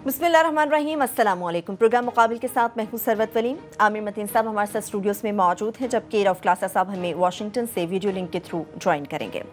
बिस्मिल्लाहिर्रहमानिर्रहीम, अस्सलाम वालेकुम। प्रोग्राम मुकाबिल के साथ मैं हूं सरवत वली। आमिर मतीन साहब हमारे साथ स्टूडियोज़ में मौजूद हैं, जबकि रऊफ क्लासा साहब हमें वाशिंगटन से वीडियो लिंक के थ्रू ज्वाइन करेंगे।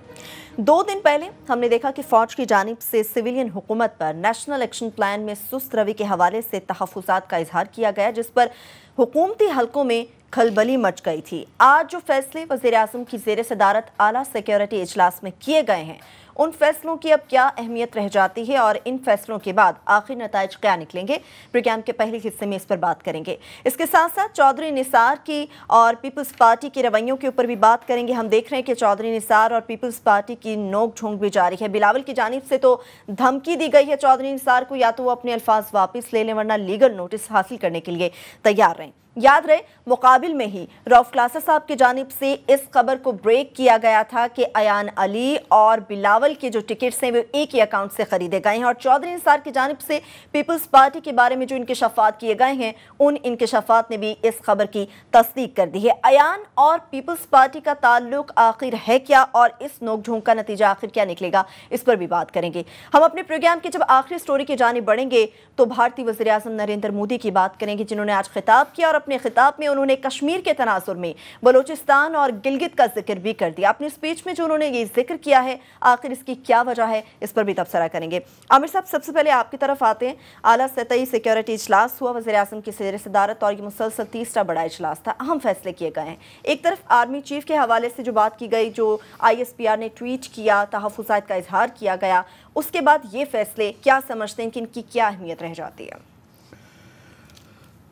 2 दिन पहले हमने देखा कि फ़ौज की जानिब से सिविलियन हुकूमत पर नेशनल एक्शन प्लान में सुस्त रवि के हवाले से तहफ़्फ़ुज़ात का इजहार किया गया, जिस पर हुकूमती हलकों में खलबली मच गई थी। आज जो फैसले वज़ीर आज़म की ज़ेर सदारत आला सिक्योरिटी इजलास में किए गए हैं, उन फैसलों की अब क्या अहमियत रह जाती है और इन फैसलों के बाद आखिर नताइज क्या निकलेंगे, प्रोग्राम के पहले हिस्से में इस पर बात करेंगे। इसके साथ साथ चौधरी निसार की और पीपल्स पार्टी के रवैयों के ऊपर भी बात करेंगे। हम देख रहे हैं कि चौधरी निसार और पीपल्स पार्टी की नोक झोंक भी जारी है। बिलावल की जानिब से तो धमकी दी गई है चौधरी निसार को, या तो वो अपने अल्फाज वापस ले लें वरना लीगल नोटिस हासिल करने के लिए तैयार रहें। याद रहे, मुकाबिल में ही रऊफ क्लासा साहब की जानिब से इस खबर को ब्रेक किया गया था कि अयान अली और बिलावल के जो टिकट्स हैं वो एक ही अकाउंट से खरीदे गए हैं, और चौधरी निसार की जानिब से पीपल्स पार्टी के बारे में जो इंकशाफात किए गए हैं, उन इंकशाफात ने भी इस खबर की तस्दीक कर दी है। अयान और पीपल्स पार्टी का ताल्लुक आखिर है क्या और इस नोकझोंक का नतीजा आखिर क्या निकलेगा, इस पर भी बात करेंगे। हम अपने प्रोग्राम की जब आखिरी स्टोरी की जानिब बढ़ेंगे तो भारतीय वज़ीर आज़म नरेंद्र मोदी की बात करेंगे, जिन्होंने आज खिताब किया और अपने खिताब में उन्होंने कश्मीर के तनाजुर में बलूचिस्तान और गिलगित का जिक्र भी कर दिया। अपनी स्पीच में जो उन्होंने ये जिक्र किया है, आखिर इसकी क्या वजह है, इस पर भी तबसरा करेंगे। आमिर साहब, सबसे पहले आपकी तरफ आते हैं। आला सतही सिक्योरिटी इजलास हुआ वज़ीर आज़म की ज़ेर सदारत, और ये मुसलसल तीसरा बड़ा इजलास था। अहम फैसले किए गए हैं। एक तरफ आर्मी चीफ के हवाले से जो बात की गई, जो ISPR ने ट्वीट किया, तहफ़्फ़ुज़ात का इजहार किया गया, उसके बाद ये फैसले क्या समझते हैं कि इनकी क्या अहमियत रह जाती है?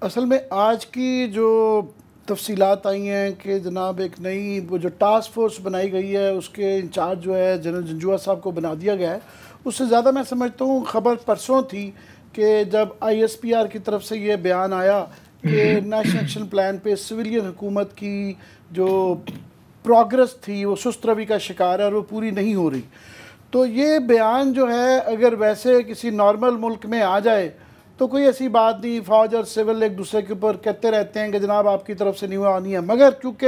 असल में आज की जो तफसीलात आई हैं कि जनाब एक नई वो जो टास्क फोर्स बनाई गई है, उसके इंचार्ज जो है जनरल जंजुआ साहब को बना दिया गया है। उससे ज़्यादा मैं समझता हूँ खबर परसों थी कि जब ISPR की तरफ से ये बयान आया कि नेशनल एक्शन प्लान पे सिविलियन हुकूमत की जो प्रोग्रेस थी वो सुस्त रवि का शिकार है और वो पूरी नहीं हो रही। तो ये बयान जो है, अगर वैसे किसी नॉर्मल मुल्क में आ जाए तो कोई ऐसी बात नहीं, फ़ौज और सिविल एक दूसरे के ऊपर कहते रहते हैं कि जनाब आपकी तरफ से नहीं हुआ नहीं है। मगर क्योंकि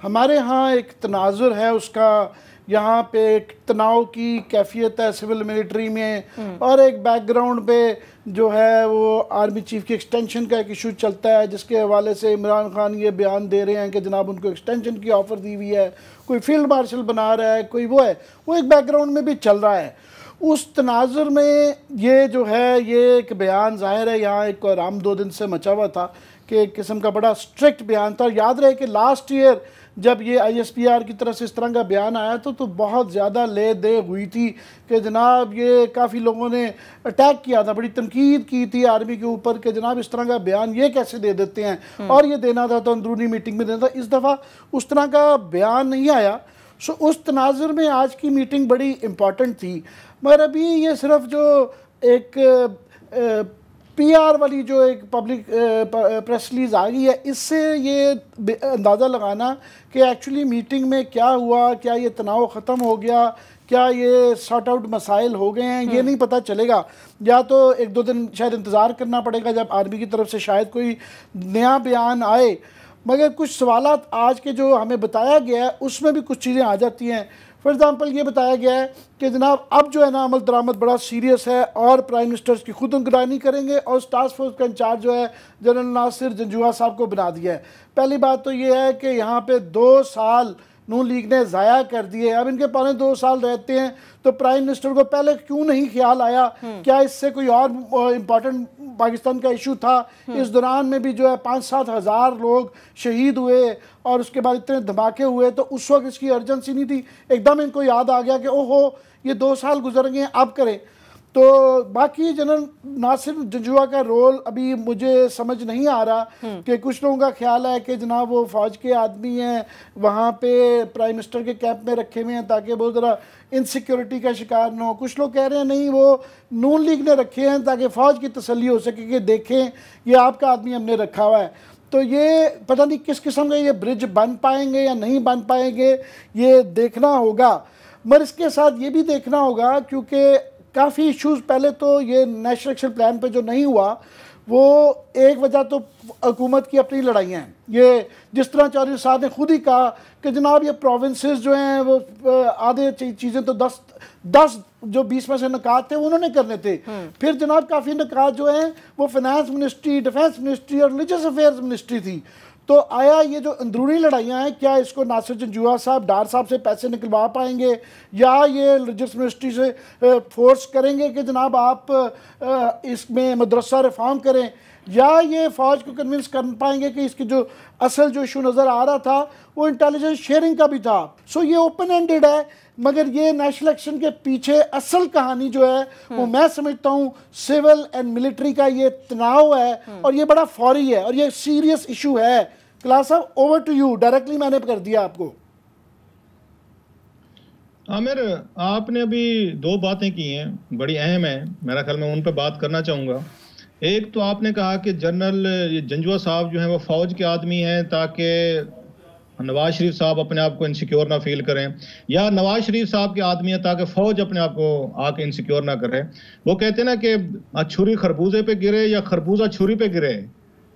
हमारे यहाँ एक तनाजुर है, उसका यहाँ पे एक तनाव की कैफियत है सिविल मिलिट्री में, और एक बैकग्राउंड पे जो है वो आर्मी चीफ की एक्सटेंशन का एक इशू चलता है, जिसके हवाले से इमरान खान ये बयान दे रहे हैं कि जनाब उनको एक्सटेंशन की ऑफ़र दी हुई है, कोई फील्ड मार्शल बना रहा है, कोई वो है, वो एक बैकग्राउंड में भी चल रहा है। उस तनाजुर में ये जो है ये एक बयान ज़ाहिर है यहाँ एक और आम 2 दिन से मचा हुआ था कि एक किस्म का बड़ा स्ट्रिक्ट बयान था। याद रहे कि लास्ट ईयर जब ये ISPR की तरफ से इस तरह का बयान आया तो बहुत ज़्यादा ले दे हुई थी कि जनाब ये काफ़ी लोगों ने अटैक किया था, बड़ी तनकीद की थी आर्मी के ऊपर कि जनाब इस तरह का बयान ये कैसे दे देते हैं, और ये देना था तो अंदरूनी मीटिंग में देना था। इस दफ़ा उस तरह का बयान नहीं आया। सो उस तनाजुर में आज की मीटिंग बड़ी इम्पॉर्टेंट थी। मगर अभी ये सिर्फ जो एक PR वाली जो एक पब्लिक प्रेस रिलीज आ गई है, इससे ये अंदाज़ा लगाना कि एक्चुअली मीटिंग में क्या हुआ, क्या ये तनाव ख़त्म हो गया, क्या ये सॉर्ट आउट मसाइल हो गए हैं, ये नहीं पता चलेगा। या तो 1-2 दिन शायद इंतज़ार करना पड़ेगा जब आर्मी की तरफ से शायद कोई नया बयान आए। मगर कुछ सवालात आज के जो हमें बताया गया है उसमें भी कुछ चीज़ें आ जाती हैं। फॉर एग्ज़ाम्पल ये बताया गया है कि जनाब अब जो है ना अमल दरामद बड़ा सीरियस है और प्राइम मिनिस्टर्स की खुद निगरानी करेंगे, और टास्क फोर्स का इंचार्ज जो है जनरल नासिर जंजुआ साहब को बना दिया है। पहली बात तो ये है कि यहाँ पे 2 साल नून लीग ने ज़ाया कर दिए। अब इनके 2 साल रहते हैं तो प्राइम मिनिस्टर को पहले क्यों नहीं ख्याल आया, क्या इससे कोई और इम्पॉर्टेंट पाकिस्तान का इशू था? इस दौरान में भी जो है 5-7 हज़ार लोग शहीद हुए और उसके बाद इतने धमाके हुए, तो उस वक्त इसकी अर्जेंसी नहीं थी। एकदम इनको याद आ गया कि ओहो ये 2 साल गुजर गए, अब करें। तो बाकी जनरल नासिर जंजुआ का रोल अभी मुझे समझ नहीं आ रहा कि कुछ लोगों का ख्याल है कि जनाब वो फ़ौज के आदमी हैं, वहाँ पे प्राइम मिनिस्टर के कैंप में रखे हुए हैं ताकि वो ज़रा इनसिक्योरिटी का शिकार न हो। कुछ लोग कह रहे हैं नहीं, वो नून लीग ने रखे हैं ताकि फ़ौज की तसल्ली हो सके कि देखें ये आपका आदमी हमने रखा हुआ है। तो ये पता नहीं किस किस्म का ये ब्रिज बन पाएंगे या नहीं बन पाएंगे, ये देखना होगा। मगर इसके साथ ये भी देखना होगा क्योंकि काफ़ी इश्यूज, पहले तो ये नेशनल एक्शन प्लान पे जो नहीं हुआ, वो एक वजह तो हुकूमत की अपनी लड़ाइयाँ हैं। ये जिस तरह चौधरी साहब ने खुद ही कहा कि जनाब ये प्रोविंसेस जो हैं वो आधे चीज़ें तो 10 जो 20 में से निकात थे उन्होंने करने थे। फिर जनाब काफ़ी निकात जो हैं वो फाइनेंस मिनिस्ट्री, डिफेंस मिनिस्ट्री और रिलीजियस अफेयर्स मिनिस्ट्री थी। तो आया ये जो अंदरूनी लड़ाइयाँ हैं, क्या इसको नासिर जंजुआ साहब डार साहब से पैसे निकलवा पाएंगे, या ये रिलीजियस मिनिस्ट्री से फोर्स करेंगे कि जनाब आप इसमें मदरसा रिफॉर्म करें, या ये फ़ौज को कन्विंस कर पाएंगे कि इसकी जो असल जो इशू नज़र आ रहा था वो इंटेलिजेंस शेयरिंग का भी था। सो ये ओपन एंडेड है, मगर ये नेशनल एक्शन के पीछे असल कहानी जो है वो मैं समझता हूँ सिविल एंड मिलिट्री का ये तनाव है, और ये बड़ा फौरी है और ये सीरियस इशू है। क्लास साहब, ओवर टू यू, डायरेक्टली मैंने कर दिया आपको। आमिर, आपने अभी 2 बातें की हैं, बड़ी अहम है, मेरा ख्याल मैं उन पर बात करना चाहूँगा। एक तो आपने कहा कि जनरल जंजुआ साहब जो हैं वो फौज के आदमी हैं ताकि नवाज शरीफ साहब अपने आप को इनसिक्योर ना फील करें, या नवाज शरीफ साहब के आदमी है ताकि फौज अपने आप को आके इनसिक्योर ना करे। वो कहते हैं ना कि छुरी खरबूजे पे गिरे या खरबूजा छुरी पे गिरे,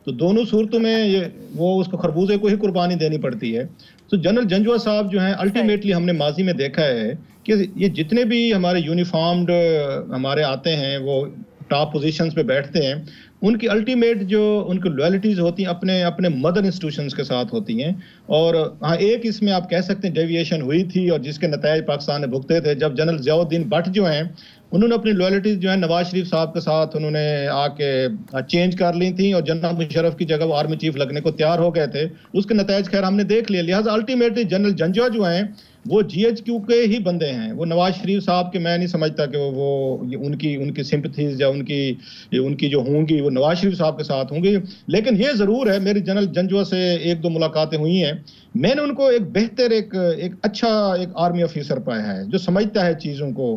तो दोनों सूरतों में ये वो उसको खरबूजे को ही कुर्बानी देनी पड़ती है। तो जनरल जंजुआ साहब जो हैं अल्टीमेटली हमने माजी में देखा है कि ये जितने भी हमारे यूनिफॉर्म्ड हमारे आते हैं वो टॉप पोजीशंस पे बैठते हैं, उनकी अल्टीमेट जो उनकी लॉयल्टीज होती हैं अपने अपने मदर इंस्टीट्यूशंस के साथ होती हैं। और हाँ, एक इसमें आप कह सकते हैं डेविएशन हुई थी और जिसके नतायज पाकिस्तान ने भुगते थे, जब जनरल ज़ियाउद्दीन भट्ट जो हैं उन्होंने अपनी लॉयल्टीज जो है नवाज शरीफ साहब के साथ उन्होंने आके चेंज कर ली थी और जनरल मुशर्रफ की जगह वो आर्मी चीफ लगने को तैयार हो गए थे। उसके नतायज खैर हमने देख लिया। लिहाजा अल्टीमेटली जनरल जंजुआ जो हैं वो GHQ के ही बंदे हैं। वो नवाज शरीफ साहब के मैं नहीं समझता कि वो उनकी सिंपथीज या उनकी जो होंगी वो नवाज शरीफ साहब के साथ होंगी। लेकिन ये ज़रूर है, मेरी जनरल जंजुआ से 1-2 मुलाकातें हुई हैं, मैंने उनको एक बेहतर एक अच्छा एक आर्मी ऑफिसर पाया है जो समझता है चीज़ों को,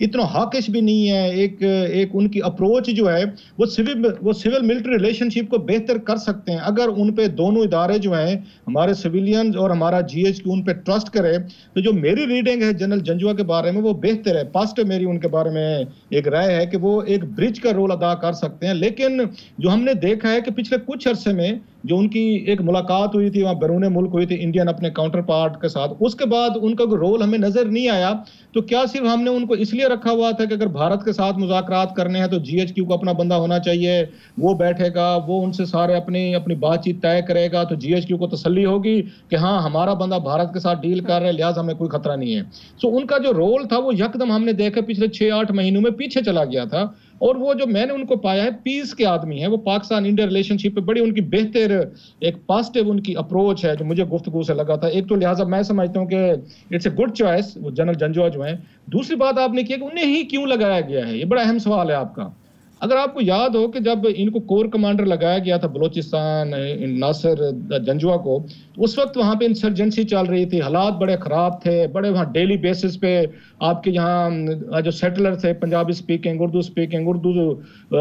इतना हॉकिश भी नहीं है। एक उनकी अप्रोच जो है वो सिविल मिलिट्री रिलेशनशिप को बेहतर कर सकते हैं अगर उन पे दोनों इदारे जो हैं हमारे सिविलियंस और हमारा GHQ उन पे ट्रस्ट करे। तो जो मेरी रीडिंग है जनरल जंजुआ के बारे में वो बेहतर है। पॉजिटिव मेरी उनके बारे में एक राय है कि वो एक ब्रिज का रोल अदा कर सकते हैं। लेकिन जो हमने देखा है कि पिछले कुछ अरसे में जो उनकी एक मुलाकात हुई थी वहाँ बैरून मुल्क हुई थी इंडियन अपने काउंटर पार्ट के साथ, उसके बाद उनका कोई रोल हमें नजर नहीं आया। तो क्या सिर्फ हमने उनको इसलिए रखा हुआ था कि अगर भारत के साथ मुज़ाकरात करने हैं तो GHQ को अपना बंदा होना चाहिए, वो बैठेगा, वो उनसे सारे अपनी बातचीत तय करेगा, तो GHQ को तसल्ली होगी कि हाँ हमारा बंदा भारत के साथ डील कर रहा है, लिहाजा हमें कोई खतरा नहीं है। सो उनका जो रोल था वो यकदम हमने देखा पिछले 6-8 महीनों में पीछे चला गया था। और वो जो मैंने उनको पाया है पीस के आदमी है, वो पाकिस्तान इंडिया रिलेशनशिप पे बड़ी उनकी बेहतर एक पॉजिटिव उनकी अप्रोच है जो मुझे गुफ्तगू से लगा था। एक तो लिहाजा मैं समझता हूँ कि इट्स ए गुड चॉइस वो जनरल जंजुआ जो है। दूसरी बात आपने की कि उन्हें ही क्यों लगाया गया है, ये बड़ा अहम सवाल है आपका। अगर आपको याद हो कि जब इनको कोर कमांडर लगाया गया था बलोचिस्तान नासिर जंजुआ को, उस वक्त वहाँ पे इंसर्जेंसी चल रही थी, हालात बड़े ख़राब थे, बड़े वहाँ डेली बेसिस पे आपके यहाँ जो सेटलर थे पंजाबी स्पीकिंग, उर्दू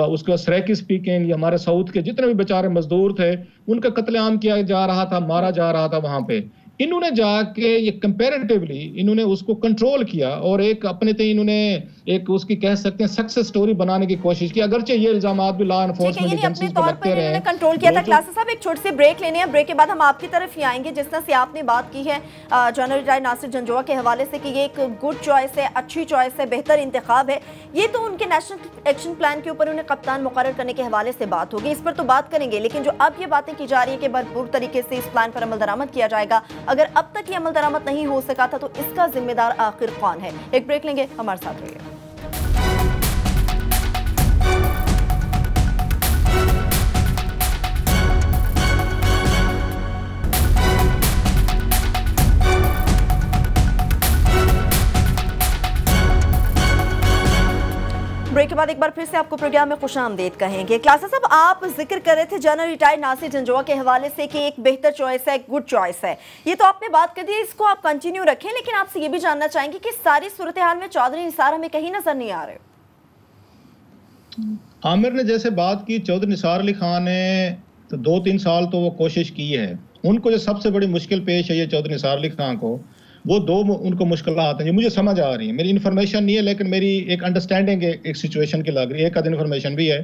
उसका सराइकी स्पीकिंग, ये हमारे साउथ के जितने भी बेचारे मजदूर थे उनका कत्लेआम किया जा रहा था, मारा जा रहा था वहाँ पे। इन्होंने जाके ये कंपैरेटिवली इन्होंने उसको कंट्रोल किया और एक अपने ते इन्होंने एक उसकी कह सकते हैं सक्सेस स्टोरी बनाने की कोशिश की, अगरचे ये इल्जामात भी लॉ एनफोर्समेंट एजेंसीज पे लगते रहे। इन्होंने कंट्रोल किया था। क्लासेस साहब एक छोटी सी ब्रेक लेने हैं, ब्रेक के बाद हम आपकी तरफ ही आएंगे। जिस तरह से आपने बात की है जनरल रिटायर्ड नासिर जंजुआ के हवाले से कि ये एक गुड चॉइस है, अच्छी चॉइस है, बेहतर इंतखाब है, ये तो उनके नेशनल एक्शन प्लान के ऊपर उन्हें कप्तान मुकर्रर करने के हवाले से बात होगी, इस पर तो बात करेंगे। लेकिन जो अब ये बातें की जा रही है कि भरपूर तरीके से इस प्लान पर अमल दरामद किया जाएगा, अगर अब तक ये अमल दरामद नहीं हो सका था तो इसका जिम्मेदार आखिर कौन है? एक ब्रेक लेंगे, हमारे साथ रहिए। ब्रेक के बाद एक बार फिर से आपको प्रोग्राम में खुशामदीद कहेंगे। क्लासेस साहब, आप जिक्र कर रहे थे जनरल रिटायर्ड नासिर जंजुआ के हवाले से कि एक बेहतर चॉइस है, गुड चॉइस है, ये तो आपने बात कर दी, इसको आप कंटिन्यू रखें। लेकिन आपसे ये भी जानना चाहेंगे कि सारी सूरत हाल में चौधरी निसार हमें कहीं नजर नहीं आ रहे। आमिर ने जैसे बात की, चौधरी निसार अली खान ने तो 2-3 साल तो वो कोशिश की है। उनको जो सबसे बड़ी मुश्किल पेश है ये चौधरी निसार अली खान को, वो दो उनको मुश्किल आते हैं जो मुझे समझ आ रही है। मेरी इन्फॉर्मेशन नहीं है लेकिन मेरी एक अंडरस्टैंडिंग है एक सिचुएशन की लग रही है। एक आध इन्फॉर्मेशन भी है।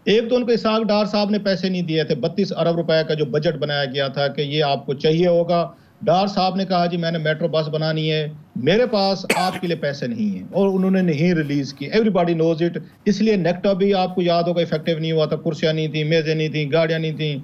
एक तो उनको इसहाक डार साहब ने पैसे नहीं दिए थे। 32 अरब रुपए का जो बजट बनाया गया था कि ये आपको चाहिए होगा। डार साहब ने कहा जी मैंने मेट्रो बस बनानी है, मेरे पास आपके लिए पैसे नहीं है, और उन्होंने नहीं रिलीज की। Everybody knows it. इसलिए नेक्टा भी आपको याद होगा इफेक्टिव नहीं हुआ था। कुर्सियां नहीं थी, मेजें नहीं थी, गाड़ियां नहीं थी,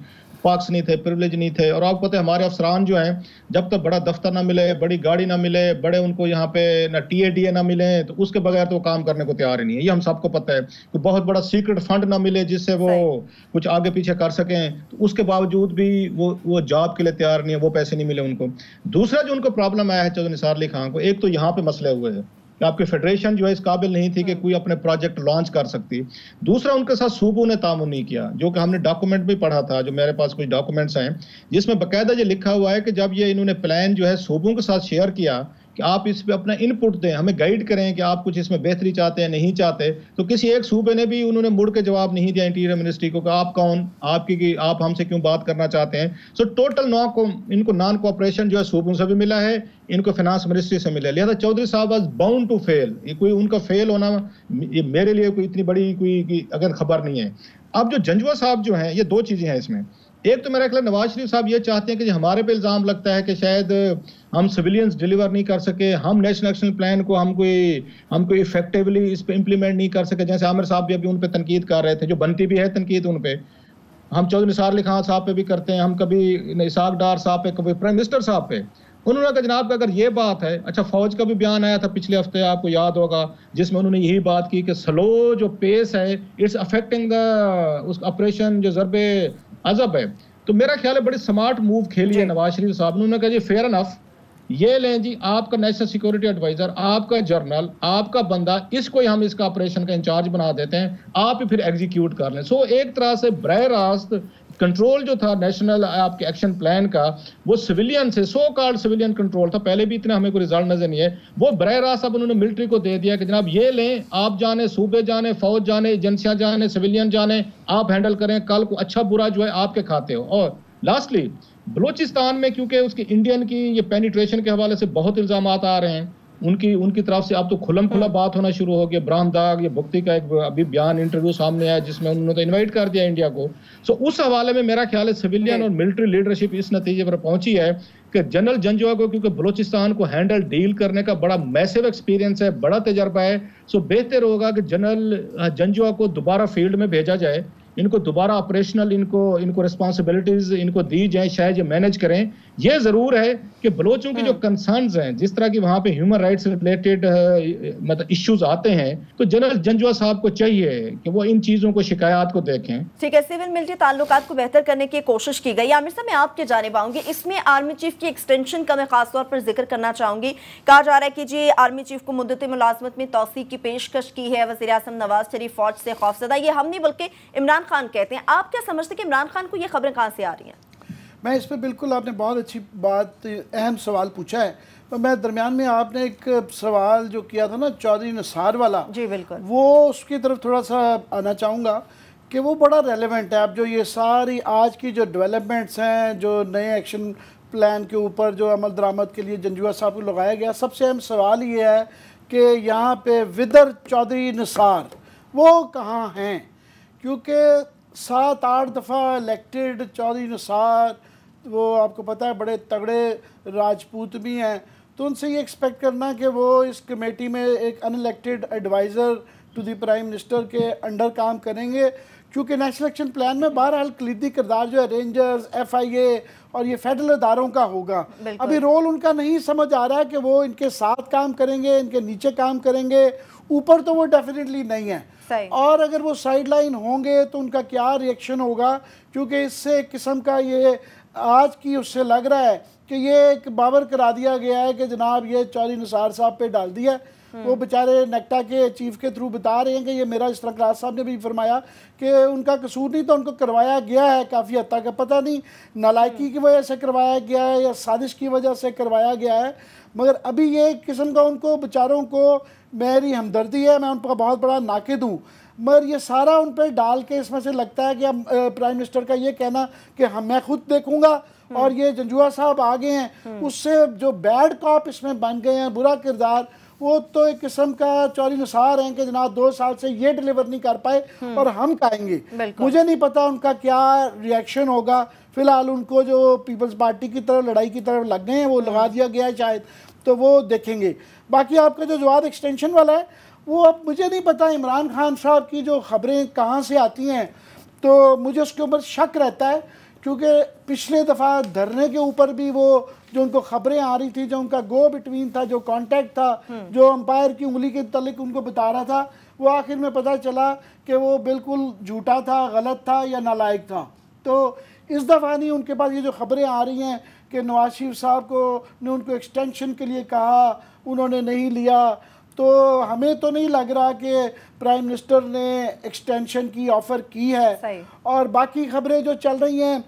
पार्क्स नहीं थे, प्रिविलेज नहीं थे। और आपको पता है हमारे अफसरान जो हैं जब तक बड़ा दफ्तर ना मिले, बड़ी गाड़ी ना मिले, बड़े उनको यहाँ पे ना TADA ना मिले, तो उसके बगैर तो काम करने को तैयार ही नहीं है। ये हम सबको पता है कि बहुत बड़ा सीक्रेट फंड ना मिले जिससे वो कुछ आगे पीछे कर सकें, तो उसके बावजूद भी वो जॉब के लिए तैयार नहीं है, वो पैसे नहीं मिले उनको। दूसरा जो उनको प्रॉब्लम आया है चौधरी निसार अली खान को, एक तो यहाँ पे मसले हुए हैं कि आपकी फेडरेशन जो है इस काबिल नहीं थी कि कोई अपने प्रोजेक्ट लॉन्च कर सकती। दूसरा उनके साथ सूबों ने तामुन नहीं किया, जो कि हमने डॉक्यूमेंट भी पढ़ा था, जो मेरे पास कुछ डॉक्यूमेंट्स हैं जिसमें बाकायदा ये लिखा हुआ है कि जब ये इन्होंने प्लान जो है सूबों के साथ शेयर किया कि आप इस पे अपना इनपुट दें, हमें गाइड करें कि आप कुछ इसमें बेहतरी चाहते हैं नहीं चाहते, तो किसी एक सूबे ने भी उन्होंने मुड़ के जवाब नहीं दिया इंटीरियर मिनिस्ट्री को कि आप कौन, आपकी आप हमसे क्यों बात करना चाहते हैं। सो टोटल इनको नॉन कोऑपरेशन जो है सूबों से भी मिला है, इनको फाइनेंस मिनिस्ट्री से मिला। लिहाजा चौधरी साहब वाज बाउंड टू फेल। ये कोई उनका फेल होना ये मेरे लिए कोई इतनी बड़ी कोई अगर खबर नहीं है। अब जो जंजुआ साहब जो हैं, ये दो चीजें हैं इसमें। एक तो मेरा ख्याल नवाज शरीफ साहब ये चाहते हैं कि हमारे पे इल्जाम लगता है कि शायद हम सिविलियंस डिलीवर नहीं कर सके, हम नेशनल एक्शन प्लान को हम कोई इफेक्टिवली इस पे इम्प्लीमेंट नहीं कर सके। जैसे आमिर साहब भी अभी उन पे तनकीद कर रहे थे, जो बनती भी है तनकीद उन पे, हम चौधरी निसार अली खान साहब पे भी करते हैं, हम कभी इसहाक डार साहब पे, कभी प्राइम मिनिस्टर साहब पे। उन्होंने कहा जनाब अगर ये बात है, अच्छा फौज का भी बयान आया था पिछले हफ्ते, आपको याद होगा, जिसमें उन्होंने यही बात की कि स्लो जो पेस है इट्स अफेक्टिंग उस ऑपरेशन जो ज़रबे अज़ब है। तो मेरा ख्याल है बड़ी स्मार्ट मूव खेली है नवाज शरीफ साहब ने। उन्होंने कहा जी फेयर इनफ, ये लें जी आपका नेशनल सिक्योरिटी एडवाइजर, आपका जर्नल, आपका बंदा, इसको ही हम इसका ऑपरेशन का इंचार्ज बना देते हैं, आप ही फिर एग्जीक्यूट कर लें। सो एक तरह से बरह रास्त कंट्रोल जो था नेशनल आपके एक्शन प्लान का, वो सिविलियन से सो कॉल्ड सिविलियन कंट्रोल था, पहले भी इतना हमें कोई रिजल्ट नजर नहीं है, वो बरह रास्त अब उन्होंने मिलिट्री को दे दिया कि जनाब ये लें, आप जाने, सूबे जाने, फौज जाने, एजेंसियां जाने, सिविलियन जाने, आप हैंडल करें, कल को अच्छा बुरा जो है आपके खाते हो। और लास्टली बलूचिस्तान में क्योंकि उसकी इंडियन की ये पेनिट्रेशन के हवाले से बहुत इल्जाम आ रहे हैं उनकी तरफ से, अब तो खुलम खुला बात होना शुरू हो गया। ब्राहमदाग ये भुक्ति का एक अभी बयान इंटरव्यू सामने आया जिसमें उन्होंने तो इनवाइट कर दिया इंडिया को। सो उस हवाले में मेरा ख्याल है सिविलियन और मिलिट्री लीडरशिप इस नतीजे पर पहुंची है कि जनरल जंजुआ को, क्योंकि बलूचिस्तान को हैंडल डील करने का बड़ा मैसिव एक्सपीरियंस है, बड़ा तजर्बा है, सो बेहतर होगा कि जनरल जंजुआ को दोबारा फील्ड में भेजा जाए, इनको दोबारा ऑपरेशनल इनको रिस्पांसिबिलिटीज इनको दी जाए, शायद ये मैनेज करें। ये जरूर है कि बलोचों की जो कंसर्न्स हैं, जिस तरह की वहां पे ह्यूमन राइट्स रिलेटेड मतलब इश्यूज आते हैं, तो जनरल जंजुआ साहब को चाहिए कि वो इन चीजों को, शिकायत को देखें। ठीक है, सिविल मिलिट्री ताल्लुकात को बेहतर करने की कोशिश की गई। आमिर साहब मैं आपके जानिब आऊंगी, इसमें आर्मी चीफ की एक्सटेंशन का मैं खासतौर पर जिक्र करना चाहूंगी। कहा जा रहा है कि जी आर्मी चीफ को मुद्दत मुलाजमत में तौसीक की पेशकश की है वज़ीर आज़म नवाज शरीफ फौज से खौफजदा। ये हम नहीं बल्कि इमरान खान कहते हैं। आप क्या समझते हैं कि इमरान खान को ये खबरें कहां से आ रही हैं? मैं इस पर बिल्कुल, आपने बहुत अच्छी बात, अहम सवाल पूछा है। तो मैं दरमियान में आपने एक सवाल जो किया था ना चौधरी निसार वाला, जी बिल्कुल, वो उसकी तरफ थोड़ा सा आना चाहूँगा कि वो बड़ा रेलेवेंट है। अब जो ये सारी आज की जो डेवलपमेंट्स हैं, जो नए एक्शन प्लान के ऊपर जो अमल दरामद के लिए जंजुआ साहब को लगाया गया, सबसे अहम सवाल ये है कि यहाँ पे विदर चौधरी निसार वो कहाँ हैं? क्योंकि 7-8 दफ़ा इलेक्टेड चौधरी निसार, वो आपको पता है बड़े तगड़े राजपूत भी हैं, तो उनसे ये एक्सपेक्ट करना कि वो इस कमेटी में एक unelected adviser to the prime minister के अंडर काम करेंगे, क्योंकि नेशनल एक्शन प्लान में बहरहाल कलीदी किरदार जो है रेंजर्स, FIA और ये फेडरल इदारों का होगा। अभी रोल उनका नहीं समझ आ रहा है कि वो इनके साथ काम करेंगे, इनके नीचे काम करेंगे, ऊपर तो वो डेफिनेटली नहीं है। और अगर वो साइड लाइन होंगे तो उनका क्या रिएक्शन होगा, क्योंकि इससे एक किस्म का ये आज की उससे लग रहा है कि ये एक बावर करा दिया गया है कि जनाब ये चौधरी निसार साहब पे डाल दिया। वो बेचारे नेक्टा के चीफ के थ्रू बता रहे हैं कि ये मेरा, इस तरह क्लास साहब ने भी फरमाया कि उनका कसूर नहीं, तो उनको करवाया गया है काफ़ी हद तक, पता नहीं नालायकी की वजह से करवाया गया है या साजिश की वजह से करवाया गया है। मगर अभी ये किस्म का उनको बेचारों को मेरी हमदर्दी है, मैं उनका बहुत बड़ा नाकिद हूँ। मगर ये सारा उन पर डाल के इसमें से लगता है कि अब प्राइम मिनिस्टर का ये कहना कि हम मैं खुद देखूंगा और ये जंजुआ साहब आ गए हैं, उससे जो बैड कॉप इसमें बन गए हैं, बुरा किरदार, वो तो एक किस्म का चौरी निसार हैं कि जनाब 2 साल से ये डिलीवर नहीं कर पाए और हम खाएंगे। मुझे नहीं पता उनका क्या रिएक्शन होगा। फिलहाल उनको जो पीपल्स पार्टी की तरफ लड़ाई की तरफ लग गए हैं, वो लगा दिया गया है शायद, तो वो देखेंगे। बाकी आपका जो जवाब एक्सटेंशन वाला है, वो अब मुझे नहीं पता इमरान खान साहब की जो खबरें कहाँ से आती हैं, तो मुझे उसके ऊपर शक रहता है, क्योंकि पिछले दफ़ा धरने के ऊपर भी वो जो उनको खबरें आ रही थी, जो उनका गो बिटवीन था, जो कांटेक्ट था, जो अंपायर की उंगली के तल्लिक उनको बता रहा था, वो आखिर में पता चला कि वो बिल्कुल झूठा था, गलत था या नालायक था। तो इस दफ़ा नहीं उनके पास ये जो खबरें आ रही हैं कि नवाज शरीफ साहब को ने उनको एक्सटेंशन के लिए कहा, उन्होंने नहीं लिया, तो हमें तो नहीं लग रहा कि प्राइम मिनिस्टर ने एक्सटेंशन की ऑफ़र की है। और बाकी खबरें जो चल रही हैं,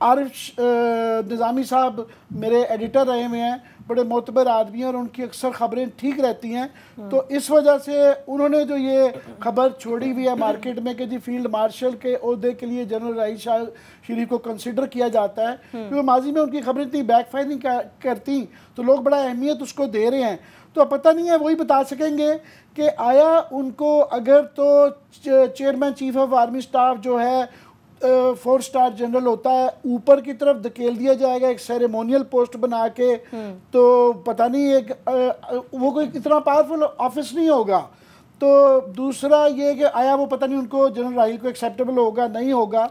आरिफ निज़ामी साहब मेरे एडिटर रहे हुए हैं, बड़े मोतबर आदमी हैं और उनकी अक्सर खबरें ठीक रहती हैं, तो इस वजह से उन्होंने जो ये खबर छोड़ी हुई है मार्केट में कि जी फील्ड मार्शल के ओहदे के लिए जनरल राहिल शरीफ को कंसिडर किया जाता है, क्योंकि माजी में उनकी खबरें इतनी बैकफायर नहीं करती, तो लोग बड़ा अहमियत उसको दे रहे हैं। तो पता नहीं है, वही बता सकेंगे कि आया उनको अगर तो chairman chief of army staff जो है 4 स्टार जनरल होता है, ऊपर की तरफ धकेल दिया जाएगा एक सेरेमोनियल पोस्ट बना के, तो पता नहीं एक वो कोई इतना पावरफुल ऑफिस नहीं होगा। तो दूसरा ये कि आया वो पता नहीं उनको जनरल राहिल को एक्सेप्टेबल होगा नहीं होगा,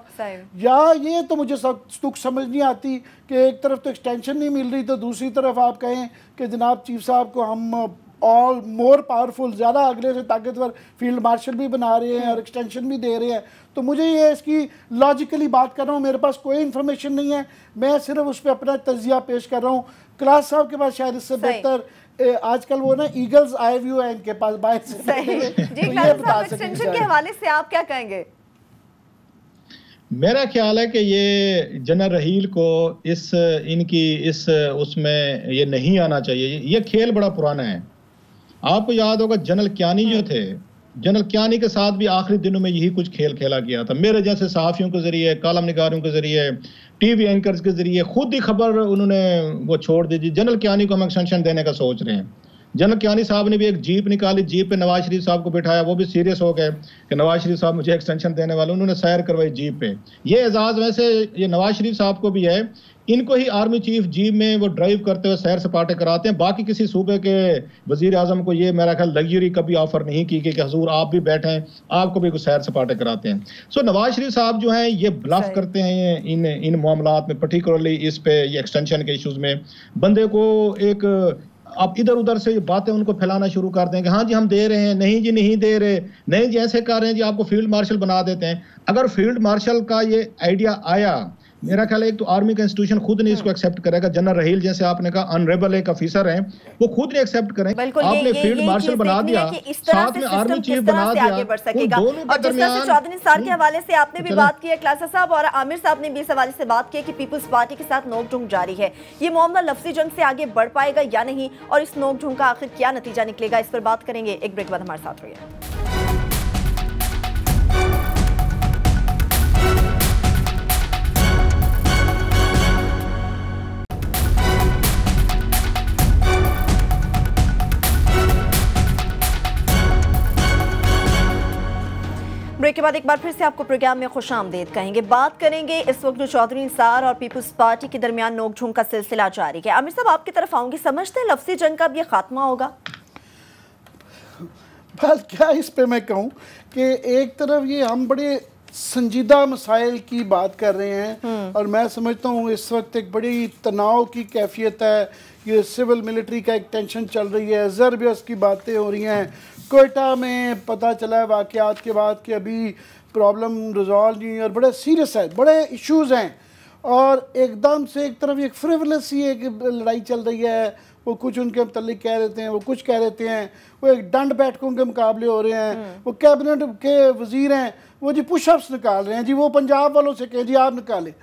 या ये तो मुझे तुक समझ नहीं आती कि एक तरफ तो एक्सटेंशन नहीं मिल रही, तो दूसरी तरफ आप कहें कि जनाब चीफ साहब को हम ऑल मोर पावरफुल, ज़्यादा अगले से ताकतवर फील्ड मार्शल भी बना रहे हैं और एक्सटेंशन भी दे रहे हैं। तो मुझे ये इसकी लॉजिकली बात कर रहा हूँ, मेरे पास कोई इन्फॉर्मेशन नहीं है, मैं सिर्फ उस पर अपना तजिया पेश कर रहा हूँ। क्लास साहब के पास शायद इससे बेहतर आजकल वो ना ईगल्स आए व्यू है इनके पास बाहर से। जी क्लास साहब, एक्सटेंशन के हवाले से आप क्या कहेंगे? मेरा ख्याल है कि ये जनरल रहील को इनकी उसमें ये नहीं आना चाहिए। ये खेल बड़ा पुराना है। आपको याद होगा जनरल क्यानी जो थे, जनरल क्यानी के साथ भी आखिरी दिनों में यही कुछ खेल खेला गया था। मेरे जैसे सहाफ़ियों के जरिए, कॉलम निगारों के जरिए, टीवी एंकर्स के जरिए खुद ही खबर उन्होंने वो छोड़ दी। जनरल क्यानी को हम एक्सटेंशन देने का सोच रहे हैं। जनरल क्यानी साहब ने भी एक जीप निकाली, जीप पे नवाज शरीफ साहब को बिठाया, वो भी सीरियस हो गए कि नवाज शरीफ साहब मुझे एक्सटेंशन देने वाले, उन्होंने सैर करवाई जीप पे। ये एजाज़ वैसे ये नवाज शरीफ साहब को भी है, इनको ही आर्मी चीफ जीप में वो ड्राइव करते हुए सैर सपाटे कराते हैं। बाकी किसी सूबे के वजीर आजम को ये मेरा ख्याल लग्जरी कभी ऑफर नहीं की कि हजूर आप भी बैठें, आपको भी कुछ सैर सपाटे कराते हैं। सो नवाज शरीफ साहब जो हैं ये ब्लफ करते हैं इन मामलात में, पर्टिकुलरली इस पे ये एक्सटेंशन के इश्यूज में। बंदे को एक आप इधर उधर से बातें उनको फैलाना शुरू कर दें कि हाँ जी हम दे रहे हैं, नहीं जी नहीं दे रहे, नहीं जी ऐसे कर रहे हैं जी, आपको फील्ड मार्शल बना देते हैं। अगर फील्ड मार्शल का ये आइडिया आया, मेरा ख्याल है एक तो आर्मी का इंस्टीट्यूशन खुद नहीं इसको एक्सेप्ट करेगा। जनरल रहील जैसे आपने कहा अनरेबल एक ऑफिसर हैं, वो खुद नहीं एक्सेप्ट करें। आपने फील्ड मार्शल बना दिया, साथ में आर्मी चीफ बना दिया, और जिस तरह से चौधरी निसार के हवाले से आपने भी बात की है क्लासा साहब, और आमिर साहब ने भी इस हवाले से बात की कि पीपल्स पार्टी के साथ नोकझोंक जारी है, ये मामला लफ्जी जंग से आगे बढ़ पाएगा या नहीं, और इस नोकझोंक का आखिर क्या नतीजा निकलेगा, इस पर बात करेंगे। एक ब्रेक बाद हमारे साथ रहिए। ब्रेक के बाद एक बार फिर से आपको प्रोग्राम में खुशामदीद कहेंगे। बात करेंगे इस वक्त जो चौधरी निसार और पीपल्स पार्टी के दरमियान नोकझोंक का सिलसिला जारी है। आमिर साहब आपकी तरफ आऊंगी, समझते हैं लफ्जी जंग का अब ये खात्मा होगा? बात क्या इस पे मैं कहूँ कि एक तरफ ये हम बड़े संजीदा मसाइल की बात कर रहे हैं और मैं समझता हूँ इस वक्त एक बड़ी तनाव की कैफियत है। ये सिविल मिलिट्री का एक टेंशन चल रही है, ज़रबियस की बातें हो रही हैं, कोयटा में पता चला है वाक़यात के बाद कि अभी प्रॉब्लम रिजॉल्व नहीं और बड़े सीरियस है, बड़े इश्यूज़ हैं। और एकदम से एक तरफ एक फ्रिवलेस ही एक लड़ाई चल रही है, वो कुछ उनके मुतल्लिक कह देते हैं, वो कुछ कह देते हैं, वो एक डंड बैठकों के मुकाबले हो रहे हैं, वो कैबिनेट के वज़ीर हैं वो जी पुशअप्स निकाल रहे हैं जी, वो पंजाब वालों से कहें जी आप निकालें।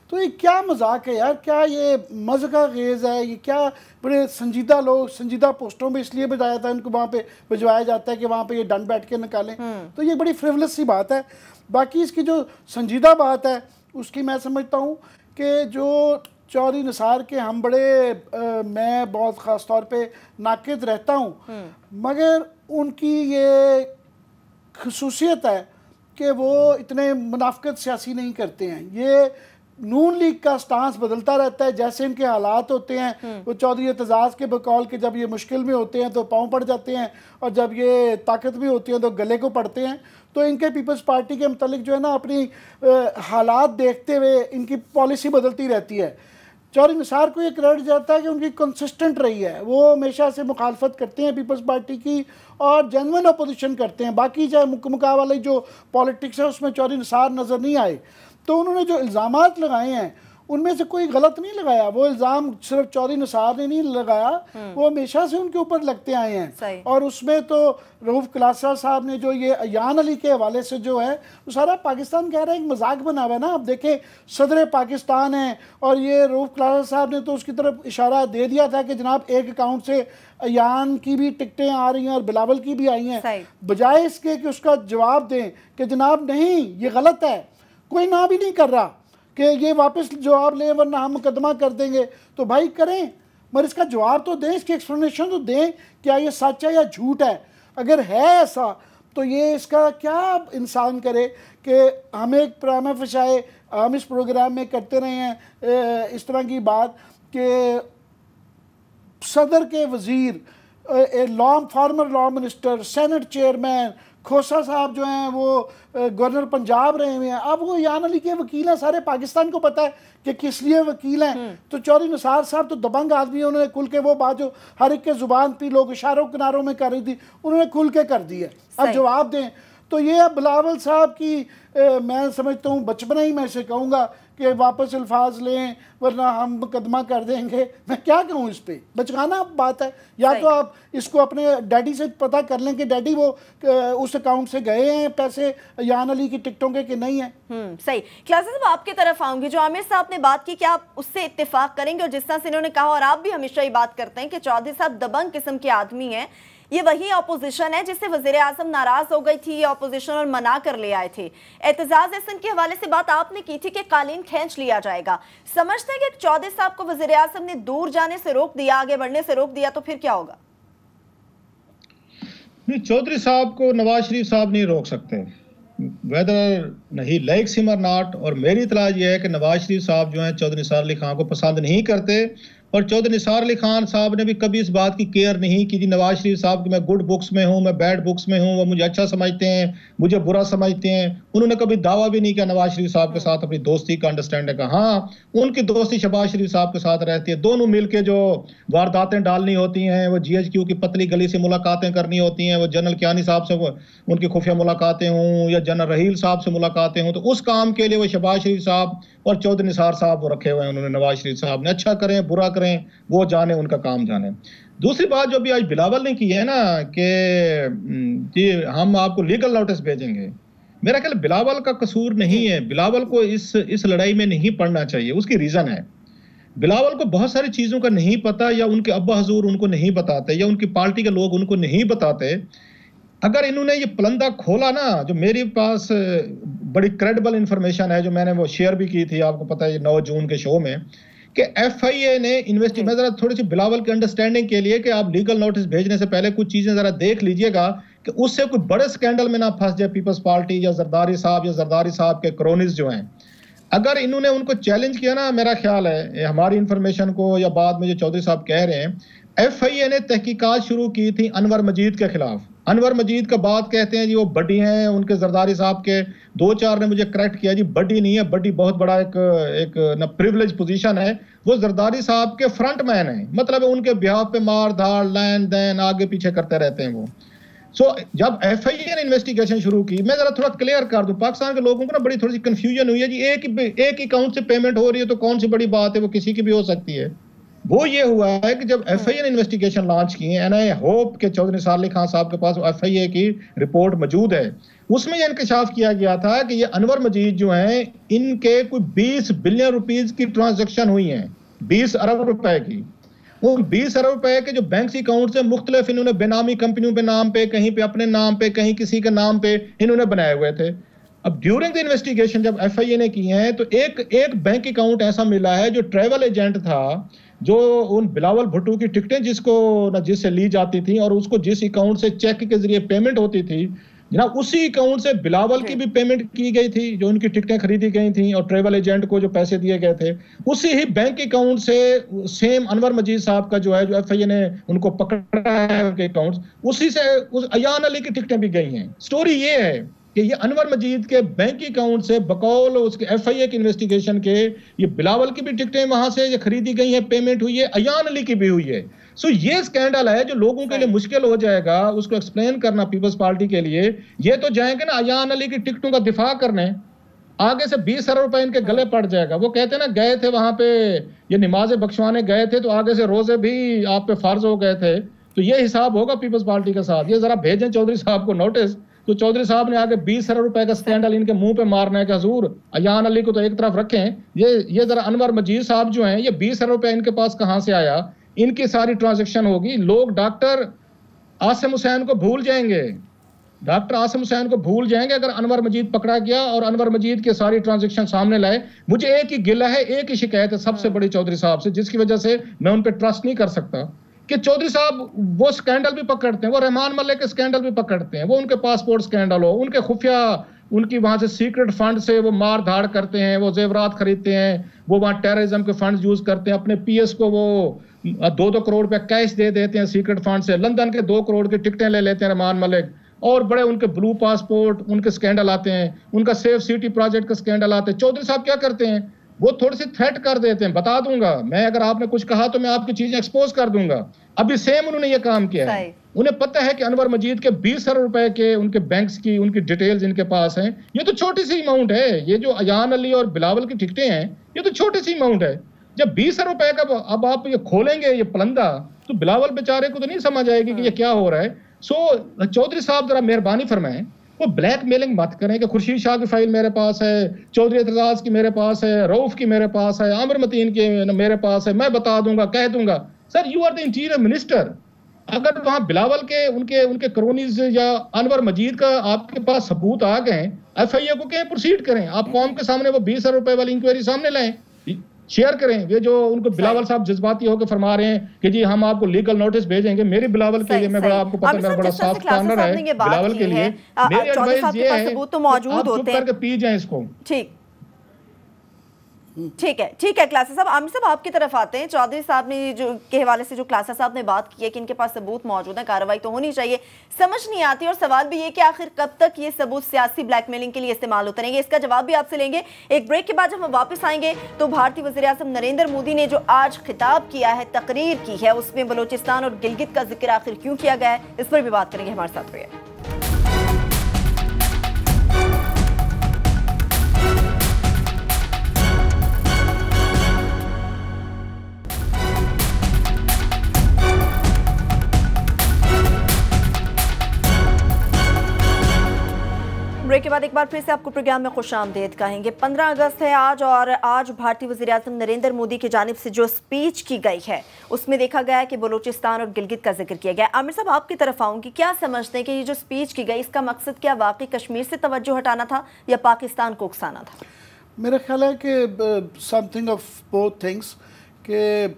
तो ये क्या मजाक है यार, क्या ये मज़ा खेज़ है, ये क्या बड़े संजीदा लोग संजीदा पोस्टों पे इसलिए बजाया था इनको वहाँ पे भिजवाया जाता है कि वहाँ पे ये डंड बैठ के निकालें, तो ये बड़ी फ्रिवलस सी बात है। बाकी इसकी जो संजीदा बात है उसकी मैं समझता हूँ कि जो चौधरी निसार के हम बड़े मैं बहुत ख़ास तौर पे नाक़िद रहता हूँ, मगर उनकी ये खसूसियत है कि वो इतने मुनाफ़िक़त सियासी नहीं करते हैं। ये नून लीग का स्टांस बदलता रहता है, जैसे इनके हालात होते हैं वो चौधरी एतजाज़ के बकौल के जब ये मुश्किल में होते हैं तो पाँव पड़ जाते हैं, और जब ये ताकत में होती हैं तो गले को पड़ते हैं। तो इनके पीपल्स पार्टी के मतलब जो है ना, अपनी हालात देखते हुए इनकी पॉलिसी बदलती रहती है। चौधरी निसार को ये क्रेडिट जाता है कि उनकी कंसिस्टेंट रही है, वो हमेशा से मुखालफत करते हैं पीपल्स पार्टी की और जेन्युइन अपोजिशन करते हैं। बाकी चाहे मुक्का वाली जो पॉलिटिक्स है उसमें चौधरी निसार नज़र नहीं आए। तो उन्होंने जो इल्ज़ामात लगाए हैं उनमें से कोई गलत नहीं लगाया, वो इल्ज़ाम सिर्फ चौधरी निसार ने नहीं लगाया, वो हमेशा से उनके ऊपर लगते आए हैं। और उसमें तो रऊफ़ क्लासा साहब ने जो ये अयान अली के हवाले से जो है वो सारा पाकिस्तान कह रहा है एक मजाक बना हुआ है ना। अब देखें सदर पाकिस्तान है और ये रऊफ़ क्लासा साहब ने तो उसकी तरफ इशारा दे दिया था कि जनाब एक अकाउंट से अयान की भी टिकटें आ रही हैं और बिलावल की भी आई हैं, बजाय इसके कि उसका जवाब दें कि जनाब नहीं ये गलत है, कोई ना भी नहीं कर रहा कि ये वापस जवाब लें वरना हम मुकदमा कर देंगे। तो भाई करें, मगर इसका जवाब तो दें, इसकी एक्सप्लेनेशन तो दें, क्या ये सच है या झूठ है। अगर है ऐसा तो ये इसका क्या इंसान करे कि हमें एक प्रामा फशाए हम इस प्रोग्राम में करते रहे हैं इस तरह की बात कि सदर के वज़ीर, former law minister, senate chairman Khosa साहब जो हैं वो गवर्नर पंजाब रहे हुए हैं, अब वो अयान अली के वकील हैं। सारे पाकिस्तान को पता है कि किस लिए वकील हैं। तो चौधरी निसार साहब तो दबंग आदमी, उन्होंने खुल के वो बात जो हर एक के ज़ुबान पे लोग इशारों किनारों में कर रही थी उन्होंने खुल के कर दी है। अब जवाब दें। तो ये अब बिलावल साहब की मैं समझता हूँ बचपना ही मैं से कहूँगा कि वापस अल्फाज लें वरना हम मुकदमा कर देंगे। मैं क्या कहूँ इस पर, बचकाना बात है। या तो आप इसको अपने डैडी से पता कर लें कि डैडी वो उस अकाउंट से गए हैं पैसे अयान अली की टिकटों के कि नहीं है। सही। क्लासेस साहब आपकी तरफ आऊंगी, जो आमिर साहब ने बात की, क्या आप उससे इत्तेफाक करेंगे? और जिस तरह से इन्होंने कहा और आप भी हमेशा ये बात करते हैं कि चौधरी साहब दबंग किस्म के आदमी हैं, ये वही ऑपोजिशन है जिससे वज़ीर आज़म नाराज हो गई थी, ये ऑपोजिशन और मना कर ले आए थे। एतजाज़ एहसन के हवाले से बात आपने की थी कि कालीन खींच लिया जाएगा। समझते हैं कि चौधरी साहब को वज़ीर आज़म ने दूर जाने से रोक दिया, आगे बढ़ने से रोक दिया, तो फिर क्या होगा? नहीं, चौधरी साहब को नवाज शरीफ साहब नहीं रोक सकते, वेदर नहीं लाइक्स हिम और नॉट। और मेरी इतला यह है कि नवाज शरीफ साहब जो है चौधरी निसार अली खान को पसंद नहीं करते, और चौधरी निसार अली खान साहब ने भी कभी इस बात की केयर नहीं की जी नवाज शरीफ साहब की मैं गुड बुक्स में हूँ, मैं बैड बुक्स में हूँ, वो मुझे अच्छा समझते हैं, मुझे बुरा समझते हैं। उन्होंने कभी दावा भी नहीं किया नवाज शरीफ साहब के साथ अपनी दोस्ती का, अंडरस्टैंडिंग का। हाँ, उनकी दोस्ती शहबाज शरीफ साहब के साथ रहती है, दोनों मिलकर जो वारदातें डालनी होती हैं, वो GHQ की पतली गली से मुलाकातें करनी होती हैं, वो जनरल कियानी साहब से उनकी खुफिया मुलाकातें हों या जनरल रहील साहब से मुलाकातें हों, तो उस काम के लिए वो शहबाज शरीफ साहब और चौधरी निसार साहब वो रखे हुए हैं उन्होंने। नवाज शरीफ साहब ने अच्छा करें बुरा करें वो जाने, उनका काम जाने। दूसरी बात जो अभी आज बिलावल ने की है ना कि हम आपको लीगल नोटिस भेजेंगे, मेरा ख्याल बिलावल का कसूर नहीं है। बिलावल को इस लड़ाई में नहीं पड़ना चाहिए। उसकी रीजन है, बिलावल को बहुत सारी चीजों का नहीं पता, या उनके अब्बा हजूर उनको नहीं बताते, या उनकी पार्टी के लोग उनको नहीं बताते। अगर इन्होंने ये पलंदा खोला ना, जो मेरे पास बड़ी क्रेडिबल इंफॉर्मेशन है जो मैंने वो शेयर भी की थी, आपको पता है 9 जून के शो में, कि FIA ने इन्वेस्टिगेशन में जरा थोड़ी सी बिलावल की अंडरस्टैंडिंग के लिए कि आप लीगल नोटिस भेजने से पहले कुछ चीजें जरा देख लीजिएगा कि उससे कोई बड़े स्कैंडल में ना फंस जाए पीपल्स पार्टी या जरदारी साहब के क्रोनीज जो हैं। अगर इन्होंने उनको चैलेंज किया ना, मेरा ख्याल है हमारी इंफॉर्मेशन को या बाद में जो चौधरी साहब कह रहे हैं, FIA ने तहकीकात शुरू की थी अनवर मजीद के खिलाफ। अनवर मजीद का बात कहते हैं जी वो बड्डी हैं, उनके जरदारी साहब के 2-4 ने मुझे करेक्ट किया जी, बड्डी नहीं है, बड्डी बहुत बड़ा एक ना प्रिविलेज पोजीशन है। वो जरदारी साहब के फ्रंट मैन है, मतलब उनके बिहाफ पे मार धाड़ लेन देन आगे पीछे करते रहते हैं वो। जब FIA ने इन्वेस्टिगेशन शुरू की, मैं जरा थोड़ा क्लियर कर दूं, पाकिस्तान के लोगों को ना बड़ी थोड़ी सी कंफ्यूजन हुई है जी, एक अकाउंट से पेमेंट हो रही है तो कौन सी बड़ी बात है, वो किसी की भी हो सकती है। वो ये हुआ है कि जब FIA ने इन्वेस्टिगेशन लॉन्च की है, एंड आई होप कि चौधरी निसार अली खान साहब के पास FIA की रिपोर्ट मौजूद है, उसमें यह इंकशाफ किया गया था कि ये अनवर मजीद जो हैं इनके कोई 20 बिलियन रुपीस की ट्रांजैक्शन हुई हैं, 20 अरब रुपए की। वो 20 अरब रुपए के जो बैंक अकाउंट से मुख्तलिफ इन्होंने बेनामी कंपनियों पे नाम पे, कहीं पे अपने नाम पे, कहीं किसी के नाम पे इन्होंने बनाए हुए थे। अब ड्यूरिंग द इन्वेस्टिगेशन जब एफआईए ने की है तो एक बैंक अकाउंट ऐसा मिला है जो ट्रैवल एजेंट था, जो उन बिलावल भुट्टो की टिकटें जिससे ली जाती थी और उसको जिस अकाउंट से चेक के जरिए पेमेंट होती थी जनाब, उसी अकाउंट से बिलावल की भी पेमेंट की गई थी, जो उनकी टिकटें खरीदी गई थी और ट्रैवल एजेंट को जो पैसे दिए गए थे उसी ही बैंक अकाउंट से सेम अनवर मजीद साहब का जो है, जो एफआईए ने उनको पकड़ा है उनके अकाउंट, उसी से उस अयान अली की टिकटें भी गई हैं। स्टोरी ये है कि ये अनवर मजीद के बैंक अकाउंट से बकौल उसके एफआईए की इन्वेस्टिगेशन के ये बिलावल की भी टिकटें वहां से ये खरीदी गई हैं, पेमेंट हुई है, अयान अली की भी हुई है। सो ये स्कैंडल है जो लोगों के लिए मुश्किल हो जाएगा उसको एक्सप्लेन करना पीपल्स पार्टी के लिए। ये तो जाएंगे ना अयान अली की टिकटों का दिफा करने, आगे से 20 अरब रुपए इनके गले पड़ जाएगा। वो कहते हैं ना, गए थे वहां पे ये नमाज बख्शवाने गए थे तो आगे से रोजे भी आप पे फर्ज हो गए थे, तो ये हिसाब होगा पीपल्स पार्टी के साथ। ये जरा भेजें चौधरी साहब को नोटिस, तो चौधरी साहब ने आगे 20 अरब रुपए का स्कैंडल इनके मुंह पे मारना है कि हजूर अयान अली को तो एक तरफ रखें, ये जरा अनवर मजीद साहब जो हैं ये 20 अरब रुपए इनके पास कहां से आया, इनकी सारी ट्रांजैक्शन होगी। लोग डॉक्टर आसिम हुसैन को भूल जाएंगे, डॉक्टर आसिम हुसैन को भूल जाएंगे अगर अनवर मजीद पकड़ा गया और अनवर मजीद की सारी ट्रांजैक्शन सामने लाए। मुझे एक ही गिला है, एक ही शिकायत है सबसे बड़ी चौधरी साहब से, जिसकी वजह से मैं उन पर ट्रस्ट नहीं कर सकता कि चौधरी साहब वो स्कैंडल भी पकड़ते हैं, वो रहमान मलिक के स्कैंडल भी पकड़ते हैं, वो उनके पासपोर्ट स्कैंडल हो, उनके खुफिया उनकी वहां से सीक्रेट फंड से वो मार धाड़ करते हैं, वो जेवरात खरीदते हैं, वो वहां टेररिज्म के फंड यूज करते हैं, अपने पीएस को वो 2-2 करोड़ रुपया कैश दे देते हैं सीक्रेट फंड से, लंदन के 2 करोड़ की टिकटें ले लेते हैं रहमान मलिक, और बड़े उनके ब्लू पासपोर्ट उनके स्कैंडल आते हैं, उनका सेफ सिटी प्रोजेक्ट का स्कैंडल आते हैं। चौधरी साहब क्या करते हैं, वो थोड़ी सी थ्रेट कर देते हैं, बता दूंगा मैं, अगर आपने कुछ कहा तो मैं आपकी चीजें एक्सपोज कर दूंगा। अभी सेम उन्होंने ये काम किया है, उन्हें पता है कि अनवर मजीद के 20 अरब रुपए के उनके बैंक्स की उनकी डिटेल्स इनके पास हैं। ये तो छोटी सी अमाउंट है, ये जो अयान अली और बिलावल की टिकटें हैं ये तो छोटी सी अमाउंट है। जब 20 अरब रुपए का अब आप ये खोलेंगे ये पलंदा, तो बिलावल बेचारे को तो नहीं समझ आएगी कि ये क्या हो रहा है। सो चौधरी साहब जरा मेहरबानी फरमाएं, वो ब्लैक मेलिंग मत करें कि खुर्शीद शाह की फाइल मेरे पास है, चौधरी एतजाज की मेरे पास है, रऊफ की मेरे पास है, आमिर मतीन की मेरे पास है, मैं बता दूंगा, कह दूंगा। Sir you are the interior minister, अगर वहां बिलावल के उनके क्रोनीज या अनवर मजीद का आपके पास सबूत आ गए, एफआईए को कहें प्रोसीड करें, आप कौम के सामने वो 20 अरब रुपए वाली इंक्वायरी सामने लाएं, शेयर करें। ये जो उनको बिलावल साहब जज्बाती होकर फरमा रहे हैं कि जी हम आपको लीगल नोटिस भेजेंगे, मेरे बिलावल के लिए मैं बड़ा आपको पता मेरा बड़ा सॉफ्ट कॉर्नर है बिलावल के लिए, मेरी एडवाइस ये है सबूत तो मौजूद होते हैं, करके पी जाएं इसको। ठीक है क्लासा साहब, आमिर साहब आपकी तरफ आते हैं। चौधरी साहब ने जो के हवाले से जो क्लासा साहब ने बात की है कि इनके पास सबूत मौजूद है, कार्रवाई तो होनी चाहिए, समझ नहीं आती, और सवाल भी ये कि आखिर कब तक ये सबूत सियासी ब्लैकमेलिंग के लिए इस्तेमाल होते रहेंगे। इसका जवाब भी आपसे लेंगे एक ब्रेक के बाद। जब हम वापस आएंगे तो भारतीय वज़ीर-ए-आज़म नरेंद्र मोदी ने जो आज खिताब किया है, तकरीर की है, उसमें बलोचिस्तान और गिलगित का जिक्र आखिर क्यों किया गया है, इस पर भी बात करेंगे। हमारे साथ रहिए। ब्रेक के बाद एक बार फिर से आपको प्रोग्राम में खुशामदीद कहेंगे। 15 अगस्त है आज, और आज भारतीय वज़ीर-ए-आज़म नरेंद्र मोदी की जानिब से जो स्पीच की गई है उसमें देखा गया है कि बलूचिस्तान और गिलगित का जिक्र किया गया। आमिर साहब आपकी तरफ आऊँगी, क्या समझते हैं कि ये जो स्पीच की गई इसका मकसद क्या वाकई कश्मीर से तवज्जो हटाना था या पाकिस्तान को उकसाना था? मेरा ख्याल है कि समथिंग ऑफ बोथ थिंग्स, कि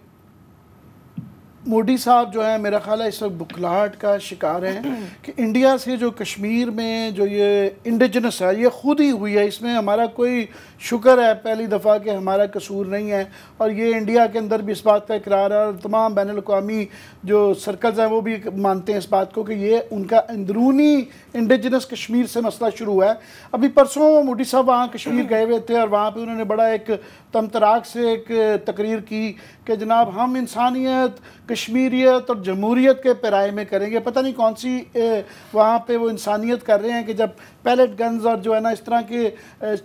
मोदी साहब जो है मेरा ख्याल है इस वक्त बुखलाहट का शिकार हैं कि इंडिया से जो कश्मीर में जो ये इंडिजिनस है ये खुद ही हुई है, इसमें हमारा कोई शुक्र है पहली दफ़ा कि हमारा कसूर नहीं है, और ये इंडिया के अंदर भी इस बात का इकरार है और तमाम बैनुल अक़वामी जो सर्कल्स हैं वो भी मानते हैं इस बात को कि ये उनका अंदरूनी इंडिजिनस कश्मीर से मसला शुरू है। अभी परसों मोदी साहब वहाँ कश्मीर गए हुए थे और वहाँ पे उन्होंने बड़ा एक तमतराक से एक तकरीर की कि जनाब हम इंसानियत, कश्मीरियत और जमहूरियत के पैराए में करेंगे। पता नहीं कौन सी वहाँ पे वो इंसानियत कर रहे हैं कि जब पैलेट गन्स और जो है ना इस तरह के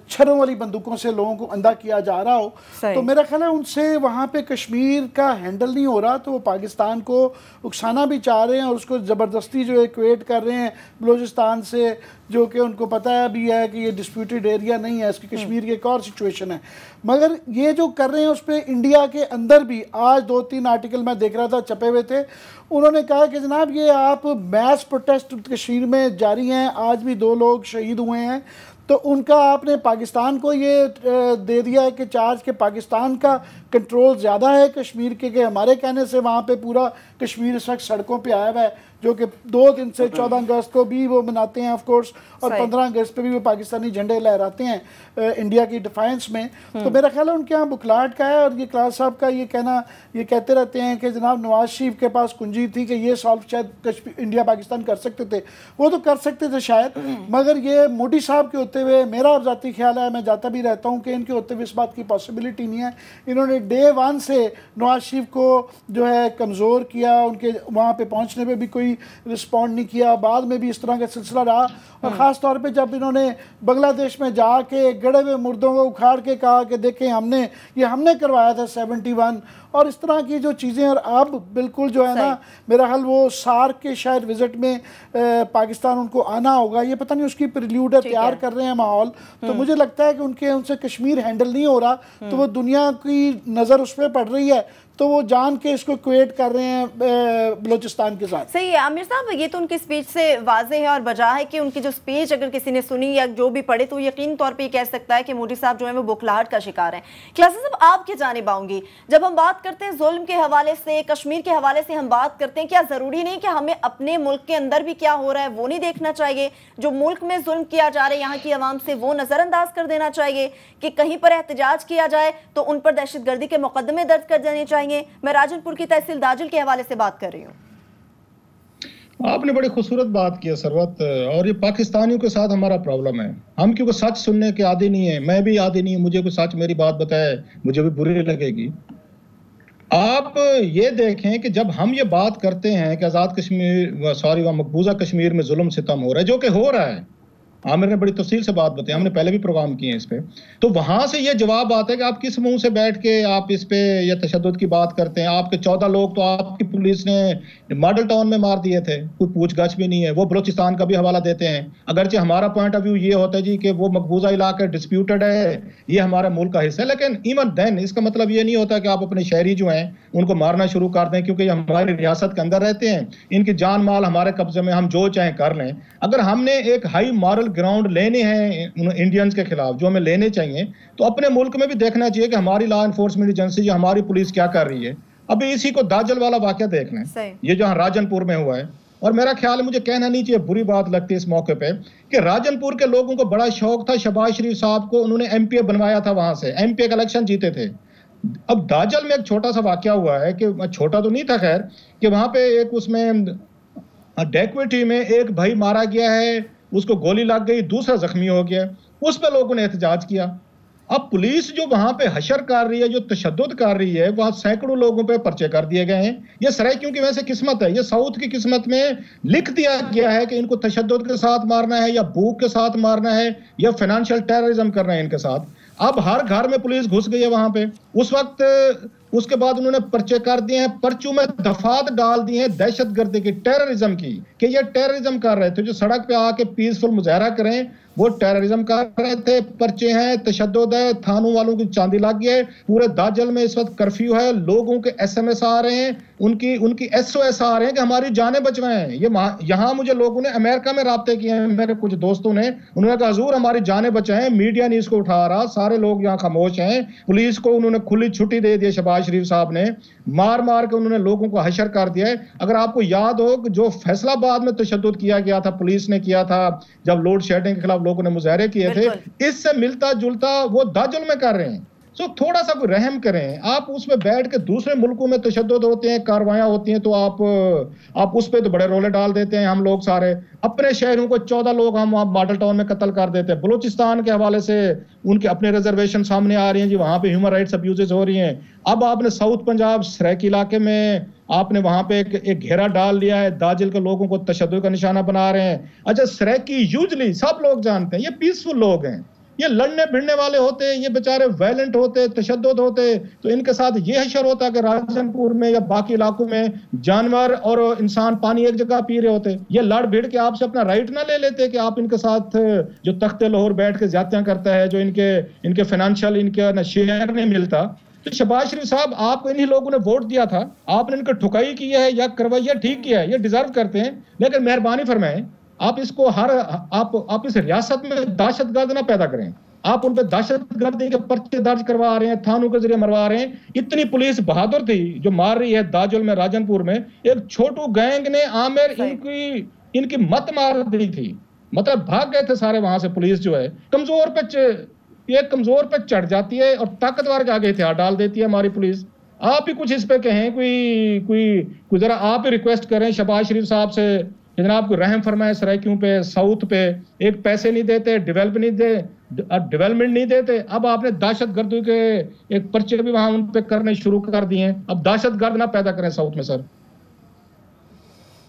छर्रों वाली बंदूकों से लोगों को अंधा किया जा रहा हो, तो मेरा ख्याल है उनसे वहाँ पे कश्मीर का हैंडल नहीं हो रहा, तो वो पाकिस्तान को उकसाना भी चाह रहे हैं और उसको ज़बरदस्ती जो है इक्वेट कर रहे हैं बलूचिस्तान से, जो कि उनको पता भी है कि ये डिस्प्यूटेड एरिया नहीं है, इसकी कश्मीर की एक और सिचुएशन है। मगर ये जो कर रहे हैं उस पर इंडिया के अंदर भी आज 2-3 आर्टिकल मैं देख रहा था छपे हुए थे, उन्होंने कहा कि जनाब ये आप मैस प्रोटेस्ट कश्मीर में जारी हैं, आज भी 2 लोग शहीद हुए हैं, तो उनका आपने पाकिस्तान को ये दे दिया है कि चार्ज के पाकिस्तान का कंट्रोल ज़्यादा है कश्मीर के, हमारे कहने से वहाँ पे पूरा कश्मीर इस वक्त सड़कों पे आया हुआ है, जो कि 2 दिन से 14 अगस्त को भी वो मनाते हैं ऑफ कोर्स, और 15 अगस्त पे भी वो पाकिस्तानी झंडे लहराते हैं इंडिया की डिफेंस में। तो मेरा ख्याल है उनके यहाँ बुखलाहट का है, और ये क्लास साहब का ये कहना, ये कहते रहते हैं कि जनाब नवाज शरीफ के पास कुंजी थी कि ये सॉल्व शायद इंडिया पाकिस्तान कर सकते थे, वो तो कर सकते थे शायद, मगर ये मोदी साहब के होते हुए मेरा ज़ाती ख्याल है, मैं जाता भी रहता हूँ कि इनके होते हुए इस बात की पॉसिबिलिटी नहीं है। इन्होंने डे 1 से नवाज शरीफ को जो है कमज़ोर किया, उनके वहाँ पे पहुँचने पे भी कोई रिस्पॉन्ड नहीं किया, बाद में भी इस तरह का सिलसिला रहा, और ख़ास तौर पे जब इन्होंने बांग्लादेश में जाके गड़े हुए मुर्दों को उखाड़ के कहा कि देखें हमने करवाया था 71, और इस तरह की जो चीज़ें, और अब बिल्कुल जो है ना मेरा हाल वो सार्क के शायद विजिट में पाकिस्तान उनको आना होगा, ये पता नहीं उसकी प्रिल्यूड है, तैयार कर रहे हैं माहौल, तो मुझे लगता है कि उनसे कश्मीर हैंडल नहीं हो रहा, तो वो दुनिया की नज़र उस पर पड़ रही है, तो वो जान के इसको क्वेट कर रहे हैं बलूचिस्तान के साथ। सही है आमिर साहब, ये तो उनकी स्पीच से वाज़ेह है और वजह है कि उनकी जो स्पीच अगर किसी ने सुनी या जो भी पढ़े तो यकीन तौर पे ये कह सकता है कि मोदी साहब जो है वो बुखलाहट का शिकार हैं। क्लासेस साहब आपके जानिब आऊंगी, जब हम बात करते हैं जुल्म के हवाले से, कश्मीर के हवाले से हम बात करते हैं, क्या ज़रूरी नहीं कि हमें अपने मुल्क के अंदर भी क्या हो रहा है वो नहीं देखना चाहिए? जो मुल्क में जुल्म किया जा रहा है यहाँ की आवाम से, वो नज़रअंदाज कर देना चाहिए कि कहीं पर एहतजाज किया जाए तो उन पर दहशतगर्दी के मुकदमे दर्ज कर देने चाहिए? मैं राजनपुर की तहसील दाजिल के हवाले से बात कर रही हूँ। आपने बड़ी खूबसूरत बात की है सरवत, और ये पाकिस्तानियों के साथ हमारा प्रॉब्लम है, हम क्योंकि सच सुनने के आदी नहीं है, मैं भी आदी नहीं हूं, मुझे कोई सच मेरी बात बताए मुझे भी बुरी लगेगी। आप ये देखें कि जब हम ये बात करते हैं कि आज़ाद कश्मीर मकबूजा कश्मीर में जुल्म सितम हो रहा है, जो कि हो रहा है, आमिर ने बड़ी तफसील से बात बताई, हमने पहले भी प्रोग्राम किए हैं इस पे, तो वहां से ये जवाब आता है कि आप किस मुंह से बैठ के आप इस पे ये तशद्दुद की बात करते हैं। आपके 14 लोग तो आपकी पुलिस ने मॉडल टाउन में मार दिए थे, कोई पूछगछ भी नहीं है, वो बलूचिस्तान का भी हवाला देते हैं। अगरचे हमारा पॉइंट ऑफ व्यू ये होता है जी कि वो मकबूजा इलाका डिस्प्यूटेड है, ये हमारे मुल्क का हिस्सा है, लेकिन इवन देन इसका मतलब ये नहीं होता कि आप अपने शहरी जो हैं उनको मारना शुरू कर दें क्योंकि ये हमारी रियासत के अंदर रहते हैं, इनकी जान माल हमारे कब्जे में, हम जो चाहें कर लें। अगर हमने एक हाई मॉरल ग्राउंड लेने हैं इंडियंस के खिलाफ, जो हमें लेने चाहिए, तो अपने मुल्क में भी देखना चाहिए कि हमारी लॉ एनफोर्समेंट एजेंसी, हमारी पुलिस क्या कर रही है। अभी इसी को दाजल वाला वाकया देख लें, ये जहां राजनपुर में हुआ है, और मेरा ख्याल है, मुझे कहना नहीं चाहिए, बुरी बात लगती है इस मौके पे, कि राजनपुर के लोगों को बड़ा शौक था शहबाज शरीफ साहब को, उन्होंने एमपीए बनवाया था, वहां से एमपीए का इलेक्शन जीते थे। अब दाजल में एक छोटा सा वाकया हुआ है, कि छोटा तो नहीं था खैर, कि वहां पे एक उसमें डेक्विटी में एक भाई मारा गया है, उसको गोली लग गई, दूसरा जख्मी हो गया, उस पर लोगों ने एहतजाज किया। अब पुलिस जो वहां पे हशर कर रही है, जो तशद्दुद कर रही है, वहां सैकड़ों लोगों पे पर्चे कर दिए गए हैं। ये सराइकियों की वैसे किस्मत है, ये साउथ की किस्मत में लिख दिया गया है कि इनको तशद्दुद के साथ मारना है, या भूख के साथ मारना है, या फाइनेंशियल टेररिज्म करना है इनके साथ। अब हर घर में पुलिस घुस गई है वहां पे। उस वक्त उसके बाद उन्होंने पर्चे कर दिए हैं, पर्चों में दफात डाल दी हैं दहशतगर्दी की, टेररिज्म की, कि ये टेररिज्म कर रहे थे, जो सड़क पे आके पीसफुल मुजाहरा करें वो टेररिज्म कर रहे थे। पर्चे हैं, तशद्दुद है, थानों वालों की चांदी लग गई है। पूरे दाजल में इस वक्त कर्फ्यू है, लोगों के एसएमएस आ रहे हैं, उनकी एसओएस आ रहे हैं कि हमारी जानें बचवाएं। ये यहाँ मुझे लोगों ने अमेरिका में राब्ते किए हैं, मेरे कुछ दोस्तों ने, उन्होंने कहा हुजूर हमारी जानें बचाएं, मीडिया नहीं इसको उठा रहा, सारे लोग यहाँ खामोश हैं। पुलिस को उन्होंने खुली छुट्टी दे दी, शहबाज शरीफ साहब ने मार मार के उन्होंने लोगों को हशर कर दिया है। अगर आपको याद हो जो फैसलाबाद में तशद्दुद किया गया था, पुलिस ने किया था, जब लोड शेडिंग के खिलाफ लोगों ने मुजाहरे किए थे, इससे मिलता जुलता वो दाजल में कर रहे हैं। सो थोड़ा सा कोई रहम करें। आप उसमें बैठ के दूसरे मुल्कों में तशद्दुद होते हैं, कार्रवाइयां होती हैं, तो आप उस पर तो बड़े रोले डाल देते हैं। हम लोग सारे अपने शहरों को 14 लोग हम मॉडल टाउन में कत्ल कर देते हैं। बलूचिस्तान के हवाले से उनके अपने रिजर्वेशन सामने आ रही हैं जी, वहां पे ह्यूमन राइट्स अब्यूजेस हो रही हैं। अब आपने साउथ पंजाब सराइकी इलाके में आपने वहां पे एक घेरा डाल लिया है, दाजिल के लोगों को तशद्दुद का निशाना बना रहे हैं। अच्छा, सराइकी यूजली सब लोग जानते हैं ये पीसफुल लोग हैं, ये लड़ने भिड़ने वाले होते हैं, ये बेचारे वायलेंट होते, तशद्दुद होते, तो इनके साथ ये हशर होता कि राजनपुर में या बाकी इलाकों में जानवर और इंसान पानी एक जगह पी रहे होते। ये लड़ भिड़ के आपसे अपना राइट ना ले लेते कि आप इनके साथ जो तख्ते लाहौर बैठ के ज्यादतियां करता है, जो इनके फाइनेंशियल इनके शेयर नहीं मिलता। तो शहबाज शरीफ साहब, आपको इन्हीं लोगों ने वोट दिया था, आपने इनका ठुकाई की है या करवाइया ठीक किया है, ये डिजर्व करते हैं। लेकिन मेहरबानी फरमाएं, आप इसको आप इस रियासत में दहशतगर्द ना पैदा करें। आप उन पे दहशतगर्दी के पर्चे दर्ज करवा रहे हैं, थानों के जरिए मरवा रहे हैं। इतनी पुलिस बहादुर थी जो मार रही है दाजुल में, राजनपुर में एक छोटू गैंग ने आमिर इनकी मत मार दी थी, मतलब भाग गए थे सारे वहां से। पुलिस जो है कमजोर पे चढ़ जाती है और ताकतवर के आगे हथियार डाल देती है हमारी पुलिस। आप ही कुछ इस पे कहें, कोई जरा आप ही रिक्वेस्ट करें शहबाज शरीफ साहब से, जनाब को रहम फरमाए सराइकियों पे, साउथ पे। एक पैसे नहीं देते, डेवलपमेंट नहीं देते। अब आपने दहशतगर्दी के एक पर्चे भी वहां उन पे करने शुरू कर दिए हैं। अब दहशतगर्द ना पैदा करें साउथ में सर।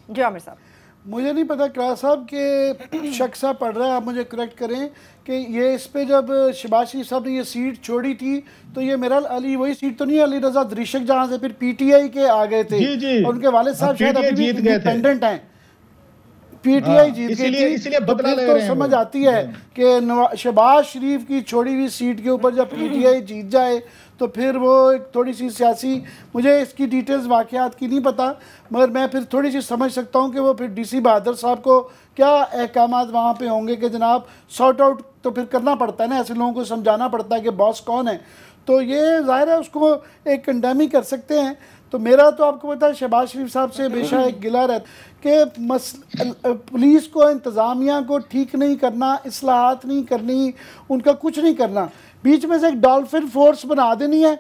जी आमिर साहब, मुझे नहीं पता क्लास साहब के शख्स पढ़ रहा है, आप मुझे करेक्ट करें कि ये इस पे जब शहबाज शरीफ साहब ने ये सीट छोड़ी थी तो ये मेरा अली वही सीट तो नहीं, अली रजा दरिशक, जहाँ से फिर पीटीआई के आ गए थे। जी। और उनके वालिद साहब शायद अभी भी इंडिपेंडेंट हैं, पीटीआई जीत गई थी। इसीलिए बदला ले तो रहे हैं समझ आती है कि शहबाज शरीफ की छोड़ी हुई सीट के ऊपर जब पीटीआई जीत जाए तो फिर वो एक थोड़ी सी सियासी, मुझे इसकी डिटेल्स वाक़यात की नहीं पता, मगर मैं फिर थोड़ी सी समझ सकता हूँ कि वो फिर डीसी बहादुर साहब को क्या अहकामात वहाँ पे होंगे कि जनाब सॉर्ट आउट तो फिर करना पड़ता है ना, ऐसे लोगों को समझाना पड़ता है कि बॉस कौन है। तो ये ज़ाहिर है उसको एक कंडेम ही कर सकते हैं। तो मेरा तो आपको पता है शहबाज शरीफ साहब से हमेशा एक गिला रहता कि पुलिस को, इंतज़ामिया को ठीक नहीं करना, इस्लाहात नहीं करनी, उनका कुछ नहीं करना, बीच में से एक डॉल्फिन फोर्स बना देनी है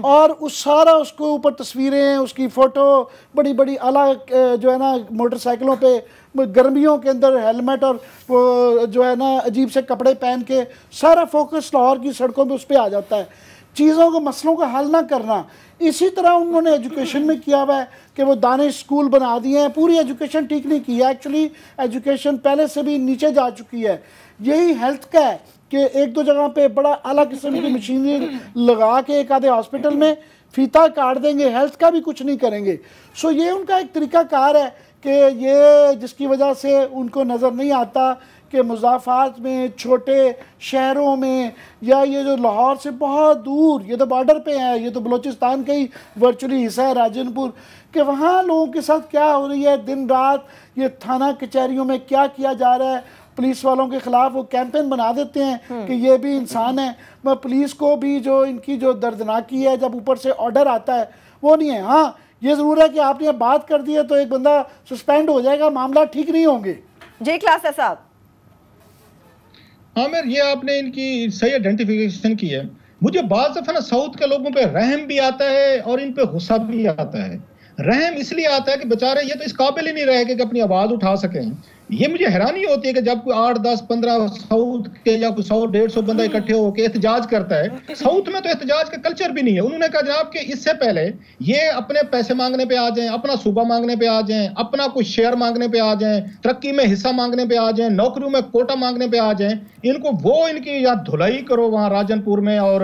और उसको ऊपर तस्वीरें, उसकी फ़ोटो बड़ी बड़ी आला जो है ना मोटरसाइकिलों पे गर्मियों के अंदर हेलमेट और वो जो है ना अजीब से कपड़े पहन के सारा फोकस लाहौर की सड़कों पे उस पर आ जाता है। चीज़ों को, मसलों का हल ना करना। इसी तरह उन्होंने एजुकेशन में किया हुआ है कि वो दानिश स्कूल बना दिए हैं, पूरी एजुकेशन ठीक नहीं की है। एक्चुअली एजुकेशन पहले से भी नीचे जा चुकी है। यही हेल्थ का है कि एक दो जगह पे बड़ा अलग किस्म की मशीनरी लगा के एक आधे हॉस्पिटल में फीता काट देंगे, हेल्थ का भी कुछ नहीं करेंगे। सो ये उनका एक तरीक़ाकार है कि ये जिसकी वजह से उनको नज़र नहीं आता कि मुज़ाफ़ात में, छोटे शहरों में, या ये जो लाहौर से बहुत दूर, ये तो बॉर्डर पे है, ये तो बलूचिस्तान का ही वर्चुअली हिस्सा है राजनपुर, कि वहाँ लोगों के साथ क्या हो रही है दिन रात, ये थाना कचहरियों में क्या किया जा रहा है। पुलिस वालों के ख़िलाफ़ वो कैंपेन बना देते हैं कि ये भी इंसान है। मैं पुलिस को भी जो इनकी जो दर्दनाकी है, जब ऊपर से ऑर्डर आता है वो नहीं है। हाँ, ये ज़रूर है कि आपने बात कर दी है तो एक बंदा सस्पेंड हो जाएगा, मामला ठीक नहीं होंगे। जी क्लास है साहब। आमिर, ये आपने इनकी सही आइडेंटिफिकेशन की है। मुझे बात दफा ना साउथ के लोगों पे रहम भी आता है और इन पे गुस्सा भी आता है। रहम इसलिए आता है कि बेचारे ये तो इस काबिल ही नहीं रहे कि अपनी आवाज उठा सकें। ये मुझे हैरानी होती है कि जब कोई 8, 10, 15 साउथ के या कोई 100, 150 बंदा इकट्ठे होकर एहतजाज करता है। साउथ में तो एहतजाज का कल्चर भी नहीं है। उन्होंने कहा जनाब कि इससे पहले ये अपने पैसे मांगने पे आ जाएं, अपना सूबा मांगने पे आ जाएं, अपना कुछ शेयर मांगने पे आ जाएं, तरक्की में हिस्सा मांगने पे आ जाएं, नौकरियों में कोटा मांगने पे आ जाएं, इनकी या धुलाई करो वहां राजनपुर में और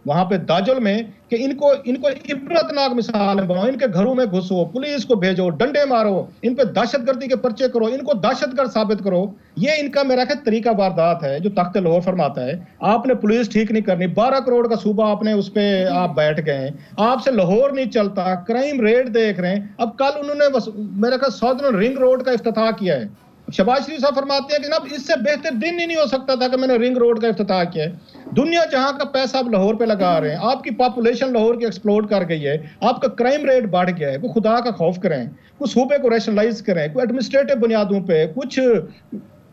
वहां पे दाजुल में कि इनको इबरतनाक मिसाल बनाओ, इनके घरों में घुसो, पुलिस को भेजो, डंडे मारो, इन पे दहशतगर्दी के पर्चे करो, इनको दहशतगर्द साबित करो। ये इनका मेरा ख्याल तरीका वारदात है जो तख्त लाहौर फरमाता है। आपने पुलिस ठीक नहीं करनी, 12 करोड़ का सूबा आपने उस पे आप बैठ गए, आपसे लाहौर नहीं चलता, क्राइम रेट देख रहे हैं। अब कल उन्होंने मेरा ख्याल सदर्न रिंग रोड का इफ्तिताह किया है। शहबाज शरीफ साहब फरमाते हैं कि जनाब इससे बेहतर दिन ही नहीं हो सकता था कि मैंने रिंग रोड का इफ्तिताह किया है। दुनिया जहां का पैसा आप लाहौर पे लगा रहे हैं, आपकी पॉपुलेशन लाहौर की एक्सप्लोड कर गई है, आपका क्राइम रेट बढ़ गया है। कोई खुदा का खौफ करें, कुछ सूबे को रैशनलाइज करें, कोई एडमिनिस्ट्रेटिव बुनियादों पे कुछ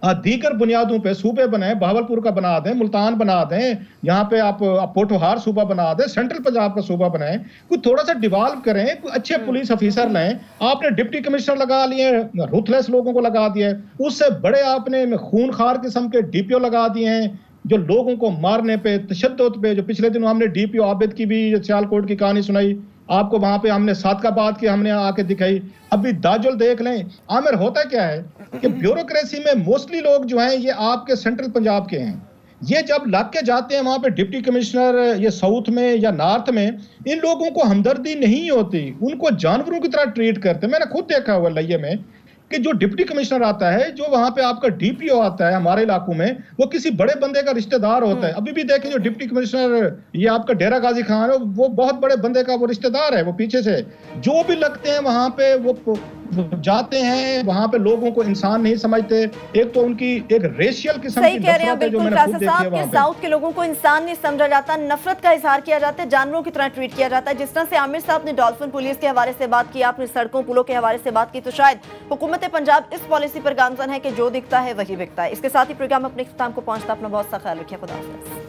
दीगर बुनियादों पे सूबे बनाए, बहावलपुर का बना दें, मुल्तान बना दें, यहाँ पे आप पोठोहार सूबा बना दें, सेंट्रल पंजाब का सूबा बनाएं, कुछ थोड़ा सा डिवॉल्व करें, कुछ अच्छे पुलिस ऑफिसर लें। आपने डिप्टी कमिश्नर लगा लिए, रूथलेस लोगों को लगा दिए, उससे बड़े आपने खूनखार किस्म के डीपीओ लगा दिए हैं जो लोगों को मारने पे, तशद्दुद पे, जो पिछले दिनों हमने डीपीओ आबिद की भी सियालकोट की कहानी सुनाई आपको, वहां पे हमने सादकाबाद की हमने आके दिखाई, अभी दाजुल देख लें। आमिर, होता क्या है कि ब्यूरोक्रेसी में मोस्टली लोग जो हैं ये आपके सेंट्रल पंजाब के हैं। ये जब लग के जाते हैं वहां पे डिप्टी कमिश्नर, ये साउथ में या नॉर्थ में, इन लोगों को हमदर्दी नहीं होती, उनको जानवरों की तरह ट्रीट करते। मैंने खुद देखा हुआ लइये में कि जो डिप्टी कमिश्नर आता है, जो वहां पे आपका डीपीओ आता है हमारे इलाकों में, वो किसी बड़े बंदे का रिश्तेदार होता है। अभी भी देखें जो डिप्टी कमिश्नर ये आपका डेरा गाजी खान है, वो बहुत बड़े बंदे का वो रिश्तेदार है। वो पीछे से जो भी लगते हैं वहां पे वो जाते हैं, वहां पे लोगों को इंसान नहीं समझते। एक तो उनकी एक रेशियल किस्म की नफरत है, बिल्कुल साहब के साउथ के लोगों को इंसान नहीं समझा जाता, नफरत का इजहार किया जाता है, जानवरों की तरह ट्रीट किया जाता है। जिस तरह से आमिर साहब ने डॉल्फिन पुलिस के हवाले से बात की, आपने सड़कों पुलों के हवाले से बात की, तो शायद हुकूमत पंजाब इस पॉलिसी पर गामजन है कि जो दिखता है वही बिकता है। इसके साथ ही प्रोग्राम अपने इख्तिताम को पहुंचता। अपना बहुत सा ख्याल रखिए। खुदा हाफिज़।